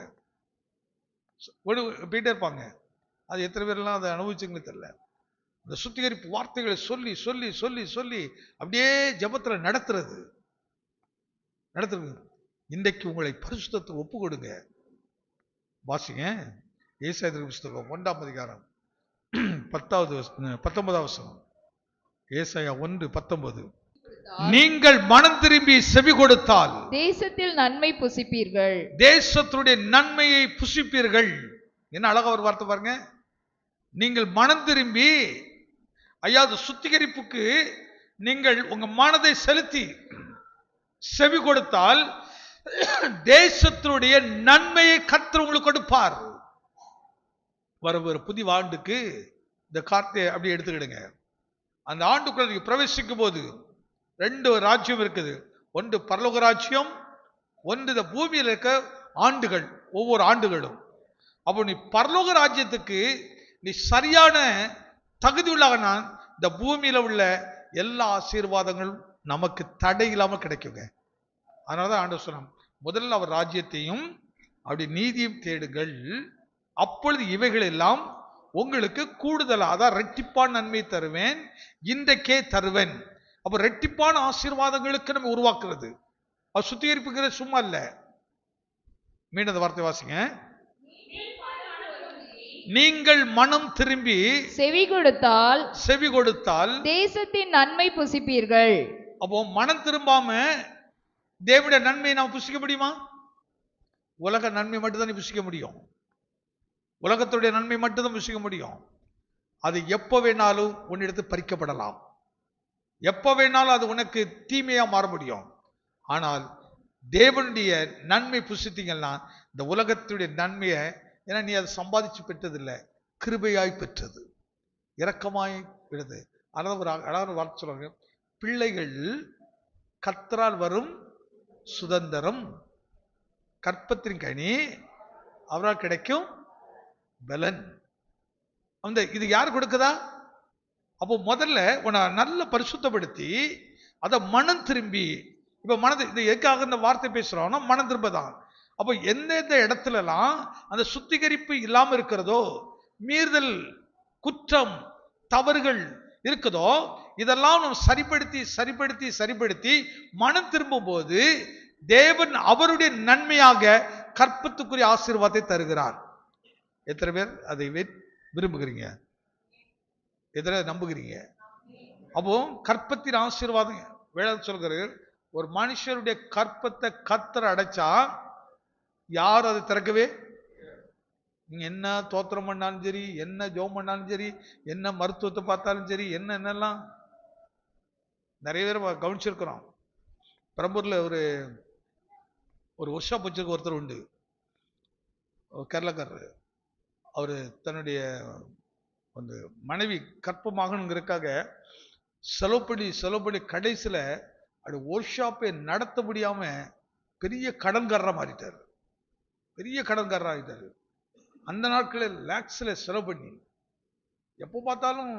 அது எத்தனை பேர்லாம் அதை அனுபவிச்சுங்கன்னு தெரியல. இந்த சுத்திகரிப்பு வார்த்தைகளை சொல்லி சொல்லி சொல்லி சொல்லி அப்படியே ஜபத்துல நடத்துறது. இன்றைக்கு உங்களை பரிசுத்தத்துக்கு ஒப்பு கொடுங்க. வாசிங்க ஏசாயா புத்தகம் 1ஆம் அதிகாரம் 19வது வசனம். ஏசாயா 1:19. நீங்கள் மனம் திரும்பி செவி கொடுத்தால் தேசத்தில் நன்மை புசிப்பீர்கள். தேசத்துடைய நன்மையை புசிப்பீர்கள். என்ன அழகா ஒரு வார்த்தை பாருங்க. நீங்கள் மனம் திரும்பி, ஐயா சுத்திகரிப்புக்கு நீங்கள் உங்க மனதை செலுத்தி செவி கொடுத்தால் தேசத்தினுடைய நன்மையை கர்த்தர் உங்களுக்கு கொடுப்பார். வர புதிய ஆண்டுக்கு இந்த கார்த்தை அப்படி எடுத்துக்கிடுங்க. அந்த ஆண்டுக்குள்ள நீங்க பிரவேசிக்கும் போது 2 ராஜ்யம் இருக்குது. ஒன்று பரலோக ராஜ்யம், ஒன்று இந்த பூமியில் இருக்க ஆண்டுகள், ஒவ்வொரு ஆண்டுகளும். அப்போ நீ பரலோக ராஜ்யத்துக்கு நீ சரியான தகுதி உள்ளாகனா இந்த பூமியில உள்ள எல்லா ஆசீர்வாதங்களும் நமக்கு தடை இல்லாமல் கிடைக்குங்க. அதனாலதான் ஆண்டவர் சொன்னான், முதல்ல அவர் ராஜ்யத்தையும் அப்படி நீதியும் தேடுங்கள், அப்பொழுது இவைகள் எல்லாம் உங்களுக்கு கூடுதலா, அதான் ரெட்டிப்பான நன்மை தருவேன், இன்றைக்கே தருவேன். அப்ப ரெட்டிப்பான ஆசீர்வாதங்களுக்கு நம்ம உருவாக்குறது. அது சுத்திகரிப்புங்கிறது சும்மா இல்ல. மீண்டும் அந்த வார்த்தை வாசிங்க. நீங்கள் மனம் திரும்பி செவி கொடுத்தால் தேசத்தின் நன்மை புசிப்பீர்கள். அப்போ மனம் திரும்பாம தேவனுடைய நன்மையை நாம் புசிக்க முடியுமா? உலக நன்மை மட்டும்தான் புசிக்க முடியும். உலகத்துடைய நன்மை மட்டும்தான் புசிக்க முடியும். அது எப்ப வேணாலும் உன்னிடத்து பறிக்கப்படலாம், எப்ப வேணாலும் அது உனக்கு தீமையா மாற முடியும். ஆனால் தேவனுடைய நன்மை புசித்தீங்கன்னா இந்த உலகத்துடைய நன்மையை, ஏன்னா நீ அதை சம்பாதிச்சு பெற்றதில்லை, கிருபையாய் பெற்றது, இரக்கமாய் விடுது. அதாவது ஒரு அழகான வார்த்தை சொல்றாங்க, பிள்ளைகள் கர்த்தரால் வரும் சுதந்திரம், கற்பத்தின் கனி அவரால் கிடைக்கும் பலன். அந்த இது யார் கொடுக்குதா? அப்போ முதல்ல உன்னை நல்ல பரிசுத்தப்படுத்தி அதை மனம் திரும்பி, இப்ப மனது இது எதுக்காக இந்த வார்த்தை பேசுறோம்னா மனம் திரும்பதான். அப்போ எந்தெந்த இடத்துலலாம் அந்த சுத்திகரிப்பு இல்லாம இருக்கிறதோ, மீறுதல், குற்றம், தவறுகள் இருக்குதோ, இதெல்லாம் நம்ம சரிப்படுத்தி சரிப்படுத்தி சரிப்படுத்தி மனம் திரும்பும் போது தேவன் அவருடைய நன்மையாக கற்பத்துக்குரிய ஆசீர்வாதத்தை தருகிறார். எத்தனை பேர் அதை விரும்புகிறீங்க? எத்தனை நம்புகிறீங்க? அப்போ கற்பத்தின் ஆசீர்வாதம் வேளாண் சொல்கிறது, ஒரு மனுஷருடைய கற்பத்தை கர்த்தர் அடைச்சா யார் அதை திறக்கவே? நீங்க என்ன தோத்திரம் பண்ணாலும் சரி, என்ன ஜோம் பண்ணாலும் சரி, என்ன மருத்துவத்தை பார்த்தாலும் சரி, என்னென்னலாம் நிறைய பேர் கவனிச்சிருக்கிறோம். பெரம்பூர்ல ஒரு ஒர்க் ஷாப் வச்சிருக்க ஒருத்தர் உண்டு, கேரளக்காரர். அவரு தன்னுடைய அந்த மனைவி கற்பமாகணுங்கிறதுக்காக செலவு பண்ணி கடைசியில அப்படி ஒர்க் ஷாப்பை நடத்த முடியாம பெரிய கடன்காரரா மாறிட்டார். பெரிய கடன்காரரா ஆகிட்டாரு. அந்த நாட்களில் லேக்ஸ்ல செலவு பண்ணி எப்போ பார்த்தாலும்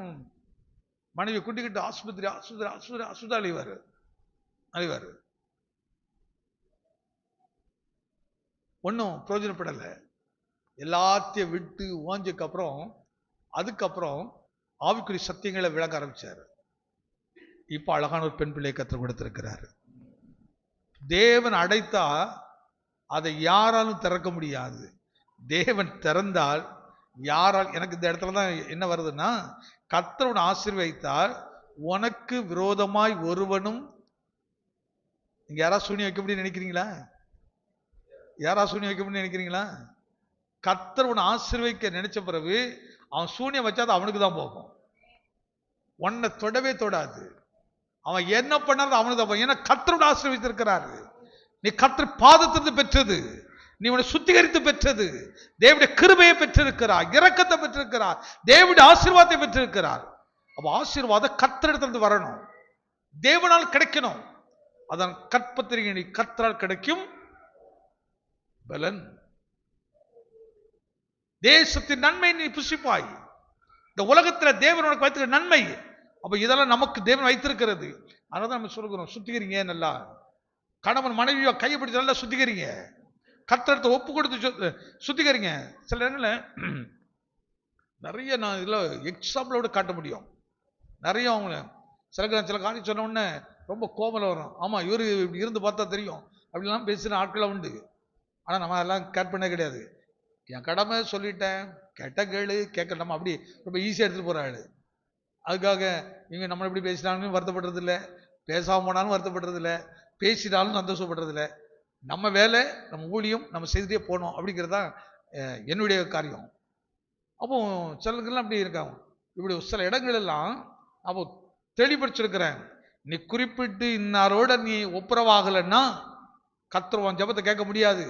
மனைவி கூட்டிக்கிட்டு ஆஸ்பத்திரி ஆஸ்பத்திரி ஆஸ்பத்திரி ஆஸ்பத்திரி அழிவாரு. ஒன்றும் பிரயோஜனப்படலை. எல்லாத்தையும் விட்டு அதுக்கப்புறம் ஆவிக்குரிய சத்தியங்களை விளங்க ஆரம்பிச்சார். இப்ப அழகான ஒரு பெண் பிள்ளையை கற்றுக் கொடுத்திருக்கிறாரு. தேவன் அடைத்தா அதை யாராலும் திறக்க முடியாது. தேவன் திறந்தால் யாரால், எனக்கு இந்த இடத்துல தான் என்ன வருதுன்னா, கர்த்தர் ஆசீர்வதித்தால் உனக்கு விரோதமாய் ஒருவனும், இங்க யாராவது சூனியம் வைக்க முடியும் நினைக்கிறீங்களா? யாராவது சூனியம் வைக்க முடியும் நினைக்கிறீங்களா? கர்த்தர் உன்னை ஆசீர்வதிக்க நினைச்ச பிறகு அவன் சூனியம் வச்சாது அவனுக்கு தான் போகும், உன்னை தொடவே தொடாது. அவன் என்ன பண்ணாலும் அவனுக்கு தான் போகும். ஏன்னா கர்த்தர் ஆசீர்வதித்திருக்கிறாரு. நீ கர்த்தர் பாதத்திலிருந்து பெற்றது, நீ உன்னை சுத்திகரித்து பெற்றது, தேவனுடைய கிருபையை பெற்றிருக்கிறார், இரக்கத்தை பெற்றிருக்கிறார், தேவனுடைய ஆசீர்வாதத்தை பெற்றிருக்கிறார். அப்ப ஆசீர்வாதம் கர்த்தரிடத்திலிருந்து வரணும், தேவனால் கிடைக்கணும். அதன் கற்பத்திரிகை நீ கர்த்தரால் கிடைக்கும் பலன். தேசத்தின் நன்மை நீ புசிப்பாய். இந்த உலகத்தில் தேவன் உனக்கு வைத்திருக்கிற நன்மை, அப்ப இதெல்லாம் நமக்கு தேவன் வைத்திருக்கிறது. அதனால நம்ம சொல்கிறோம், சுத்திகரிங்க, நல்லா கணவன் மனைவியோ கையை பிடிச்சு நல்லா சுத்திகரிங்க, கர்த்தரத்தை ஒப்பு கொடுத்து சுத்திகரிங்க. சில நேரங்களில் நிறைய நான் இதில் எக்ஸாம்பிளோடு காட்ட முடியும். நிறைய அவங்க சில காரியம் சொன்ன உடனே ரொம்ப கோபம் வரும். ஆமாம், இவர் இப்படி இருந்து பார்த்தா தெரியும் அப்படிலாம் பேசின ஆட்களாக உண்டு. ஆனால் நம்ம அதெல்லாம் கேர் பண்ண கிடையாது. என் கடமை சொல்லிட்டேன், கேட்ட கேளு, கேட்க நம்ம அப்படி ரொம்ப ஈஸியாக எடுத்துகிட்டு போகிற ஆள். அதுக்காக இவங்க நம்மளை இப்படி பேசினாலும் வருத்தப்படுறதில்லை, பேசாமல் போனாலும் வருத்தப்படுறதில்லை, பேசினாலும் சந்தோஷப்படுறதில்லை. நம்ம வேலை, நம்ம ஊழியம் நம்ம செய்துட்டே போனோம் அப்படிங்கிறது தான் என்னுடைய காரியம். அப்போ சிலருக்கெல்லாம் அப்படி இருக்காங்க. இப்படி சில இடங்கள் எல்லாம் அப்போ தெளிவுபடுத்திருக்கிறேன். நீ குறிப்பிட்டு இன்னாரோட நீ ஒப்புரவாகலைன்னா கர்த்தர் ஜெபத்தை கேட்க முடியாது,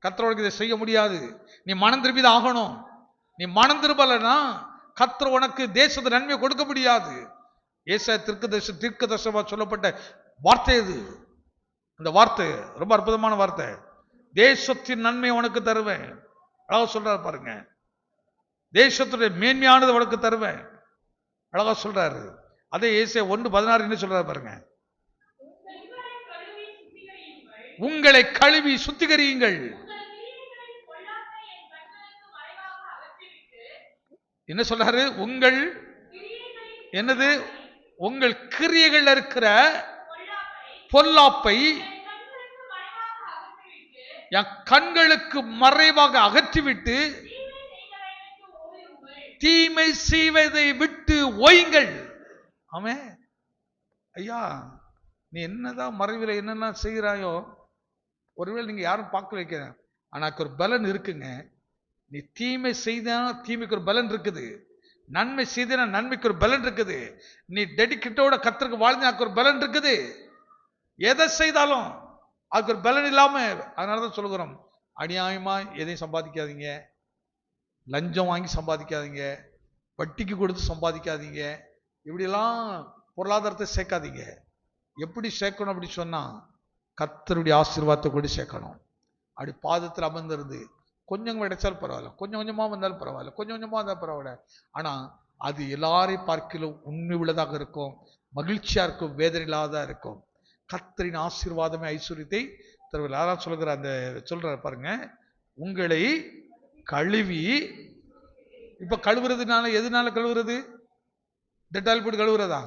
கர்த்தரோடு இதை செய்ய முடியாது. நீ மனம் திரும்பி தான் ஆகணும். நீ மனம் திரும்பலைன்னா கர்த்தர் உனக்கு தேசத்து நன்மையை கொடுக்க முடியாது. ஏசாயா தீர்க்கதரிசனமா சொல்லப்பட்ட வார்த்தை இது. அந்த வார்த்தை ரொம்ப அற்புதமான வார்த்தை. தேசத்தின் நன்மை உனக்கு தருவேன், அழகா சொல்றாரு பாருங்க. தேசத்துடைய மேன்மையானது உனக்கு தருவேன், அழகா சொல்றாரு. அதே ஏசாயா 1:16 என்ன சொல்றாரு பாருங்க. உங்களை கழுவி சுத்திகரியுங்கள். என்ன சொல்றாரு? உங்கள் என்னது? உங்கள் கிரியைகள் இருக்கிற பொல்லாப்பை என் கண்களுக்கு மறைவாக அகற்றிவிட்டு தீமை செய்வதை விட்டு ஓயுங்கள். ஆமென். ஐயா, நீ என்னதான் மறைவில் என்னென்ன செய்கிறாயோ, ஒருவேளை நீங்க யாரும் பார்க்க வைக்கிறேன், ஆனாக்கு ஒரு பலன் இருக்குங்க. நீ தீமை செய்தா தீமைக்கு ஒரு பலன் இருக்குது, நன்மை செய்தா நன்மைக்கு ஒரு பலன் இருக்குது. நீ டெடிக்கேட்டோட கர்த்தருக்கு வாழ்ந்தாக்கு ஒரு பலன் இருக்குது. எதை செய்தாலும் அதுக்கு ஒரு பலன் இல்லாம, அதனாலதான் சொல்லுகிறோம், அநியாயமா எதையும் சம்பாதிக்காதீங்க, லஞ்சம் வாங்கி சம்பாதிக்காதீங்க, வட்டிக்கு கொடுத்து சம்பாதிக்காதீங்க, இப்படிலாம் பொருளாதாரத்தை சேர்க்காதீங்க. எப்படி சேர்க்கணும் அப்படி சொன்னா, கர்த்தருடைய ஆசீர்வாதத்தை கூட சேர்க்கணும். அப்படி பாதத்தில் அமர்ந்திருந்து கொஞ்சம் கிடைச்சாலும் பரவாயில்ல, கொஞ்சம் கொஞ்சமா வந்தாலும் பரவாயில்ல, கொஞ்சம் கொஞ்சமா வந்தாலும் பரவாயில்ல. ஆனா அது எல்லாரையும் பார்க்கிலும் உண்மை உள்ளதாக இருக்கும், மகிழ்ச்சியா இருக்கும், வேதனை இல்லாததா இருக்கும். கர்த்தரின் ஆசீர்வாதமே ஐஸ்வர்யத்தை தருவதில்லை. அதான் சொல்லுகிற அந்த சொல்ற பாருங்க, உங்களை கழுவி. இப்ப கழுவுறதுனால எதுனால கழுவுறது? டெட்டால் போட்டு கழுவுறதா?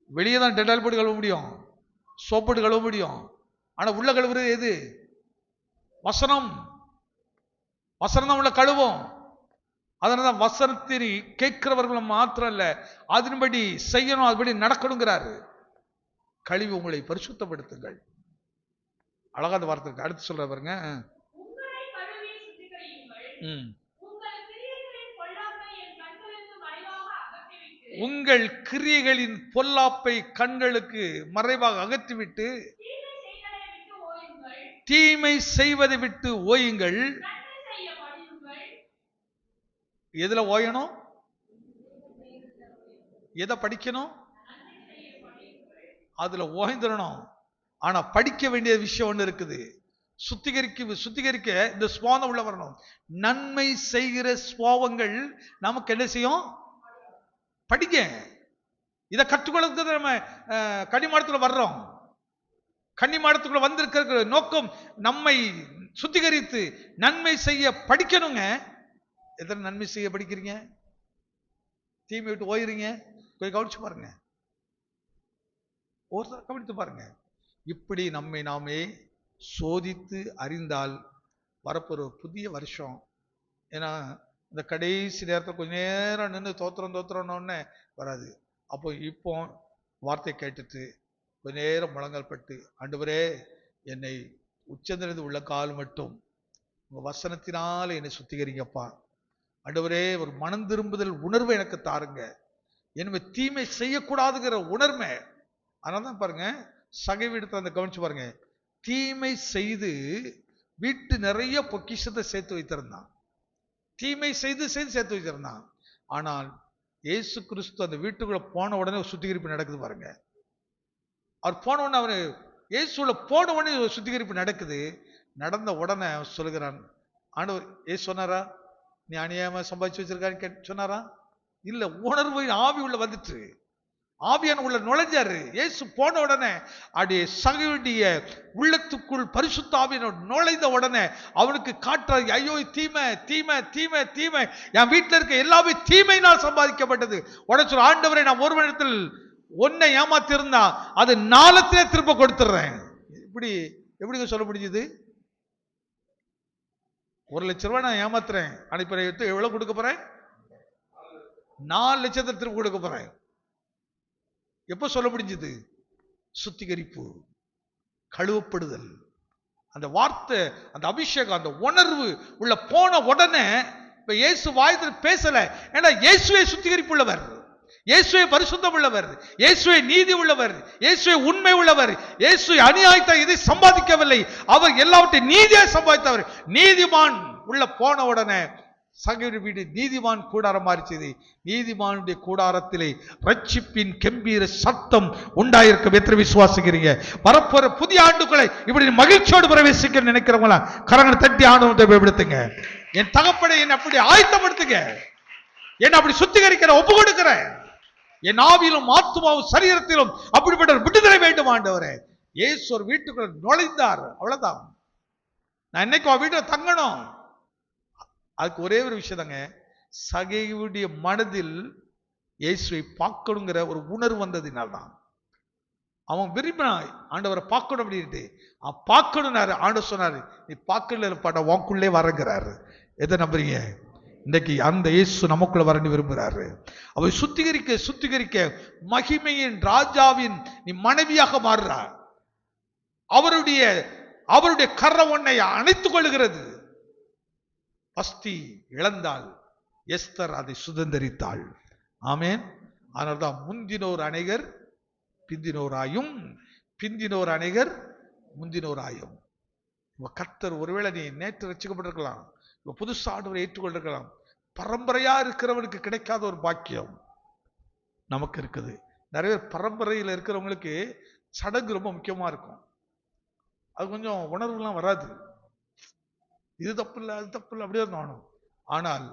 வெளியே தான் டெட்டால் போட்டு கழுவ முடியும், சோப்போட்டு கழுவ முடியும். ஆனா உள்ள கழுவுறது எது? வசனம். வசனம் தான் உள்ள கழுவும். அதனாலதான் வசனத்தை கேட்கிறவர்கள் மாத்திரம் இல்ல, அதன்படி செய்யணும், அதுபடி நடக்கணுங்கிறாரு. கழுவி உங்களை பரிசுத்தப்படுத்துங்கள். அழகாத வார்த்தை. அடுத்து சொல்ற பாருங்க, உங்கள் கிரியைகளின் பொல்லாப்பை கண்களுக்கு மறைவாக அகற்றிவிட்டு தீமை செய்வதை விட்டு ஓயுங்கள். எதுல ஓயணும்? எதை படிக்கணும்? அதுல ஓய்ந்துடணும். ஆனா படிக்க வேண்டிய விஷயம் ஒண்ணு இருக்குது. சுத்திகரிக்க இந்த சுவாவம் உள்ள வரணும். நன்மை செய்கிற சுவாவங்கள் நமக்கு என்ன செய்யும்? படிக்க. இதை கற்றுக்கொள்றது நம்ம கன்னிமாடத்துல வர்றோம். கன்னிமாடத்துக்குள்ள வந்திருக்கிற நோக்கம் நம்மை சுத்திகரித்து நன்மை செய்ய படிக்கணுங்க. எத்தனை நன்மை செய்ய படிக்கிறீங்க? தீமை விட்டு ஓயிறீங்க? கொஞ்சம் கவனிச்சு பாருங்க, ஒருத்தர் கவனித்து பாருங்க. இப்படி நம்மை நாமே சோதித்து அறிந்தால் வரப்போற புதிய வருஷம். ஏன்னா இந்த கடைசி நேரத்தில் கொஞ்ச நேரம் நின்று தோத்திரம்னு வராது. அப்போ இப்போ வார்த்தை கேட்டுட்டு கொஞ்ச நேரம் முழங்கால் பட்டு, ஆண்டவரே என்னை உச்சந்திலிருந்து உள்ள கால் மட்டும் உங்க வசனத்தினால என்னை சுத்திகரிங்கப்பா. ஆண்டவரே ஒரு மனம் திரும்புதல் உணர்வை எனக்கு தாருங்க. எனவே தீமை செய்யக்கூடாதுங்கிற உணர்மை. அதனால்தான் பாருங்க, சகை வீடத்தை அந்த கவனிச்சு பாருங்க, தீமை செய்து வீட்டு நிறைய பொக்கிஷத்தை சேர்த்து வைத்திருந்தான். தீமை செய்து சேர்த்து வைத்திருந்தான். ஆனால் இயேசு கிறிஸ்து அந்த வீட்டுக்குள்ள போன உடனே சுத்திகரிப்பு நடக்குது பாருங்க. அவர் போன உடனே, அவரு இயேசுல போன உடனே சுத்திகரிப்பு நடக்குது. நடந்த உடனே சொல்லுகிறான், ஆண்டவர் ஏசு சொன்னாரா நீ அநியாயமா சம்பாதிச்சு வச்சிருக்கான்னு சொன்னாரா? இல்ல, உணர்வு ஆவி உள்ள வந்துட்டு, ஆவியான உள்ள நுழைஞ்சாரு. இயேசு போன உடனே அப்படியே சகையுடைய உள்ளத்துக்குள் பரிசுத்த ஆவியனோட நுழைந்த உடனே அவனுக்கு காட்டுறாரு, ஐயோ தீமை தீமை தீமை தீமை, என் வீட்டில் இருக்க எல்லாமே தீமையினால் சம்பாதிக்கப்பட்டது. உடனே சொல்ற, ஆண்டவரை நான் ஒரு இடத்தில் ஒன்னை ஏமாத்திருந்தா அது நாளத்திலே திரும்ப கொடுத்துடுறேன். இப்படி எப்படிங்க சொல்ல முடியுது? 1 லட்சம் ரூபாய் நான் ஏமாத்துறேன், அனுப்பி எவ்வளவு கொடுக்க போறேன்? 4 லட்சத்தை திரும்ப கொடுக்க போறேன். எப்ப சொல்ல முடிஞ்சது? சுத்திகரிப்பு, கழுவப்படுதல், அந்த வார்த்தை, அந்த அபிஷேகம், அந்த உணர்வு உள்ள போன உடனே இப்ப இயேசு வாயத்தில் பேசல. ஏன்னா இயேசுவே சுத்திகரிப்பு உள்ளவர், இயேசுவே பரிசுத்தம் உள்ளவர், இயேசுவே நீதி உள்ளவர், இயேசுவே உண்மை உள்ளவர், இயேசு அநியாயத்தை இதை சம்பாதிக்கவில்லை, அவர் எல்லாவற்றையும் நீதியை சம்பாதித்தவர். நீதிமான் உள்ள போன உடனே சகோதரி வீடு நீதிமான் கூடாரம் மாறிச்சது. நீதிமானுடைய கூடாரத்திலே ரட்சிப்பின் கம்பீர சத்தம் உண்டாயிருக்க எத்தனை விசுவாசிக்கிறீங்க? வரப்போற புதிய ஆண்டுகளை இப்படி மகிழ்ச்சியோடு பிரவேசிக்க நினைக்கிறவங்களா கரங்களை தட்டி ஆண்டவரை பயன்படுத்துங்க. என் தகப்பனை என்னை அப்படி ஆயத்தப்படுத்துங்க, என்னை அப்படி சுத்திகரிக்கிற ஒப்பு கொடுக்கிறேன். என் ஆவியிலும் ஆத்துமாவும் சரீரத்திலும் அப்படிப்பட்ட விடுதலை வேண்டும் ஆண்டவரே. இயேசு ஒரு வீட்டுக்குள்ள நுழைந்தார், அவ்வளவுதான். நான் இன்னைக்கு வீட்டுல தங்கணும். அதுக்கு ஒரே ஒரு விஷயம் தாங்க, சகையுடைய மனதில் இயேசுவை பார்க்கணுங்கிற ஒரு உணர்வு வந்ததினால்தான் அவன் விரும்பினான் ஆண்டவரை பார்க்கணும் அப்படின்ட்டு. பார்க்கணும்னாரு. ஆண்டவர் சொன்னாரு, நீ பார்க்கல பாட்ட வாக்குள்ளே வரங்கிறாரு. எதை நம்புறீங்க? இன்னைக்கு அந்த இயேசு நமக்குள்ள வரன்னு விரும்புகிறாரு. அவை சுத்திகரிக்க சுத்திகரிக்க மகிமையின் ராஜாவின் நீ மனைவியாக மாறுறார். அவருடைய கரை உன்னை அணைத்துக் கொள்ளுகிறது. பஸ்தி இழந்தாள், எஸ்தர் அதை சுதந்திரித்தாள். ஆமேன். அதனால்தான் முந்தினோர் அநேகர் பிந்தினோராயும், பிந்தினோர் அநேகர் முந்தினோராயும். கர்த்தர், ஒருவேளை நீ நேற்று ரட்சிக்கப்பட்டிருக்கலாம், புதுசு ஆண்டவரை ஏற்றுக்கொண்டிருக்கலாம். பரம்பரையா இருக்கிறவனுக்கு கிடைக்காத ஒரு பாக்கியம் நமக்கு இருக்குது. நிறைய பேர் பரம்பரையில் இருக்கிறவங்களுக்கு சடங்கு ரொம்ப முக்கியமா இருக்கும். அது கொஞ்சம் உணர்வுலாம் வராது. இது தப்பு இல்லை, அது தப்பு இல்லை, அப்படியே தோணும். ஆனால்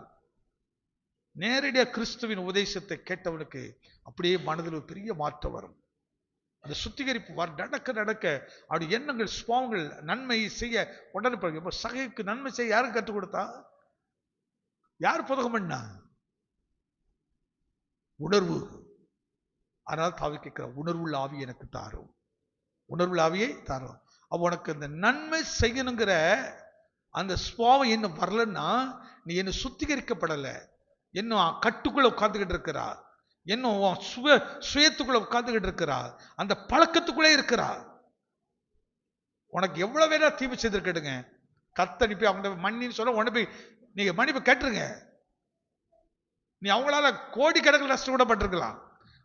நேரடியா கிறிஸ்துவின் உபதேசத்தை கேட்டவனுக்கு அப்படியே மனதில் ஒரு பெரிய மாற்றம் வரும். அந்த சுத்திகரிப்பு நடக்க நடக்க அப்படி எண்ணங்கள், சுபாவங்கள் நன்மை செய்ய உடனே. சகைக்கு நன்மை செய்ய யாரும் கற்றுக் கொடுத்தா? யார் புதகம் பண்ணா? உணர்வு. அதனால தாவி கேட்கிற, உணர்வுள்ள ஆவி எனக்கு தாரும், உணர்வுள்ள ஆவியை தாரும். அப்ப உனக்கு அந்த நன்மை செய்யணுங்கிற அந்த சுபாவம் என்ன வரலன்னா நீ என்ன சுத்திகரிக்கப்படலை, இன்னும் கட்டுக்குள்ள உட்கார்ந்துகிட்டு இருக்கிறா, இன்னும் சுயத்துக்குள்ள உட்கார்ந்துகிட்டு இருக்கிறா, அந்த பழக்கத்துக்குள்ளே இருக்கிறா. உனக்கு எவ்வளவு வேணா தீமை செய்திருக்கட்டுங்க, கத்தனுப்பி அவங்க மன்னின்னு சொல்ல உடனே போய் நீங்க மன்னிப்பு கேட்டுருங்க. நீ அவங்களால கோடிக்கணக்கில் நஷ்டம் கூட பட்டிருக்கலாம்,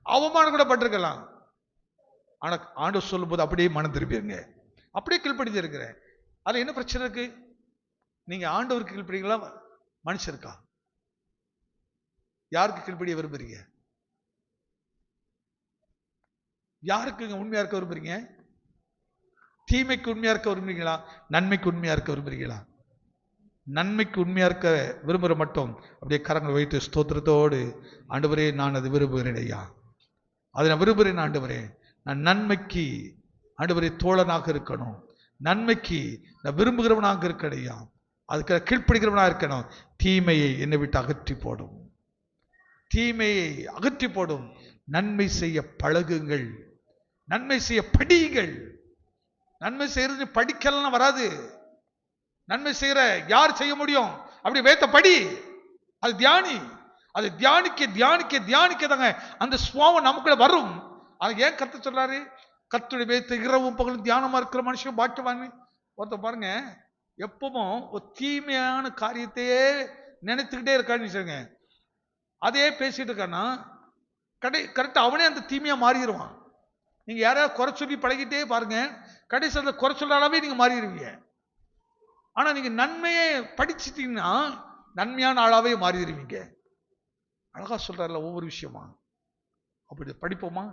அவமானம் கூட பட்டிருக்கலாம். ஆனா ஆண்டவர் சொல்லும் போது அப்படியே மனம் திரும்பிடுங்க, அப்படியே கீழ்ப்படிஞ்சு இருக்கிறேன். அதுல என்ன பிரச்சனை இருக்கு? நீங்க ஆண்டவருக்கு கீழ்ப்படிங்களா, மனுஷருக்கா? யாருக்கு கீழ்ப்படிய விரும்புறீங்க? யாருக்கு உண்மையா இருக்க விரும்புறீங்க? தீமைக்கு உண்மையா இருக்க விரும்புறீங்களா, நன்மைக்கு உண்மையா இருக்க விரும்புறீங்களா? நன்மைக்கு உண்மையா இருக்க விரும்புற மட்டும் அப்படியே கரங்களை வைத்து ஸ்தோத்திரத்தோடு, ஆண்டவரே நான் அது விரும்புகிறேன் ஐயா, அதை நான் விரும்புகிறேன் ஆண்டவரே, நான் நன்மைக்கு ஆண்டவரே தோழனாக இருக்கணும், நன்மைக்கு நான் விரும்புகிறவனாக இருக்கணும் ஐயா, அதுக்கு கீழ்ப்படுகிறவனாக இருக்கணும். தீமையை என்னை விட்டு அகற்றி போடும், தீமையை அகற்றி போடும். நன்மை செய்ய பழகுங்கள், நன்மை செய்ய படியுங்கள். நன்மை செய்யறது படிக்கலாம் வராது. நன்மை செய்யற யார் செய்ய முடியும்? அப்படி வேத்த படி, அது தியானி, அது தியானிக்க தியானிக்க தியானிக்க தாங்க அந்த சுவாவம் நமக்குள்ள வரும். அது ஏன் கர்த்தர் சொல்றாரு, கர்த்தருடைய வேத்த இரவும் பகலும் தியானமா இருக்கிற மனுஷன் பாக்கியவான். ஒருத்த பாருங்க, எப்பவும் ஒரு தீமையான காரியத்தையே நினைத்துக்கிட்டே இருக்கான்னு சொல்லுங்க, அதே பேசிட்டு இருக்கான்னா கரெக்டா அவனே அந்த தீமையா மாறிடுவான். நீங்க யாராவது குறை சொல்லி பழகிட்டே பாருங்க, கடைசி அந்த குறை சொல்றாவே நீங்க மாறிடுவீங்க. ஆனா நீங்க நன்மையை படிச்சுட்டீங்கன்னா நன்மையான ஆளாவே மாறிடுவீங்க. அழகா சொல்றாருல ஒவ்வொரு விஷயமா. அப்படி படிப்போமா?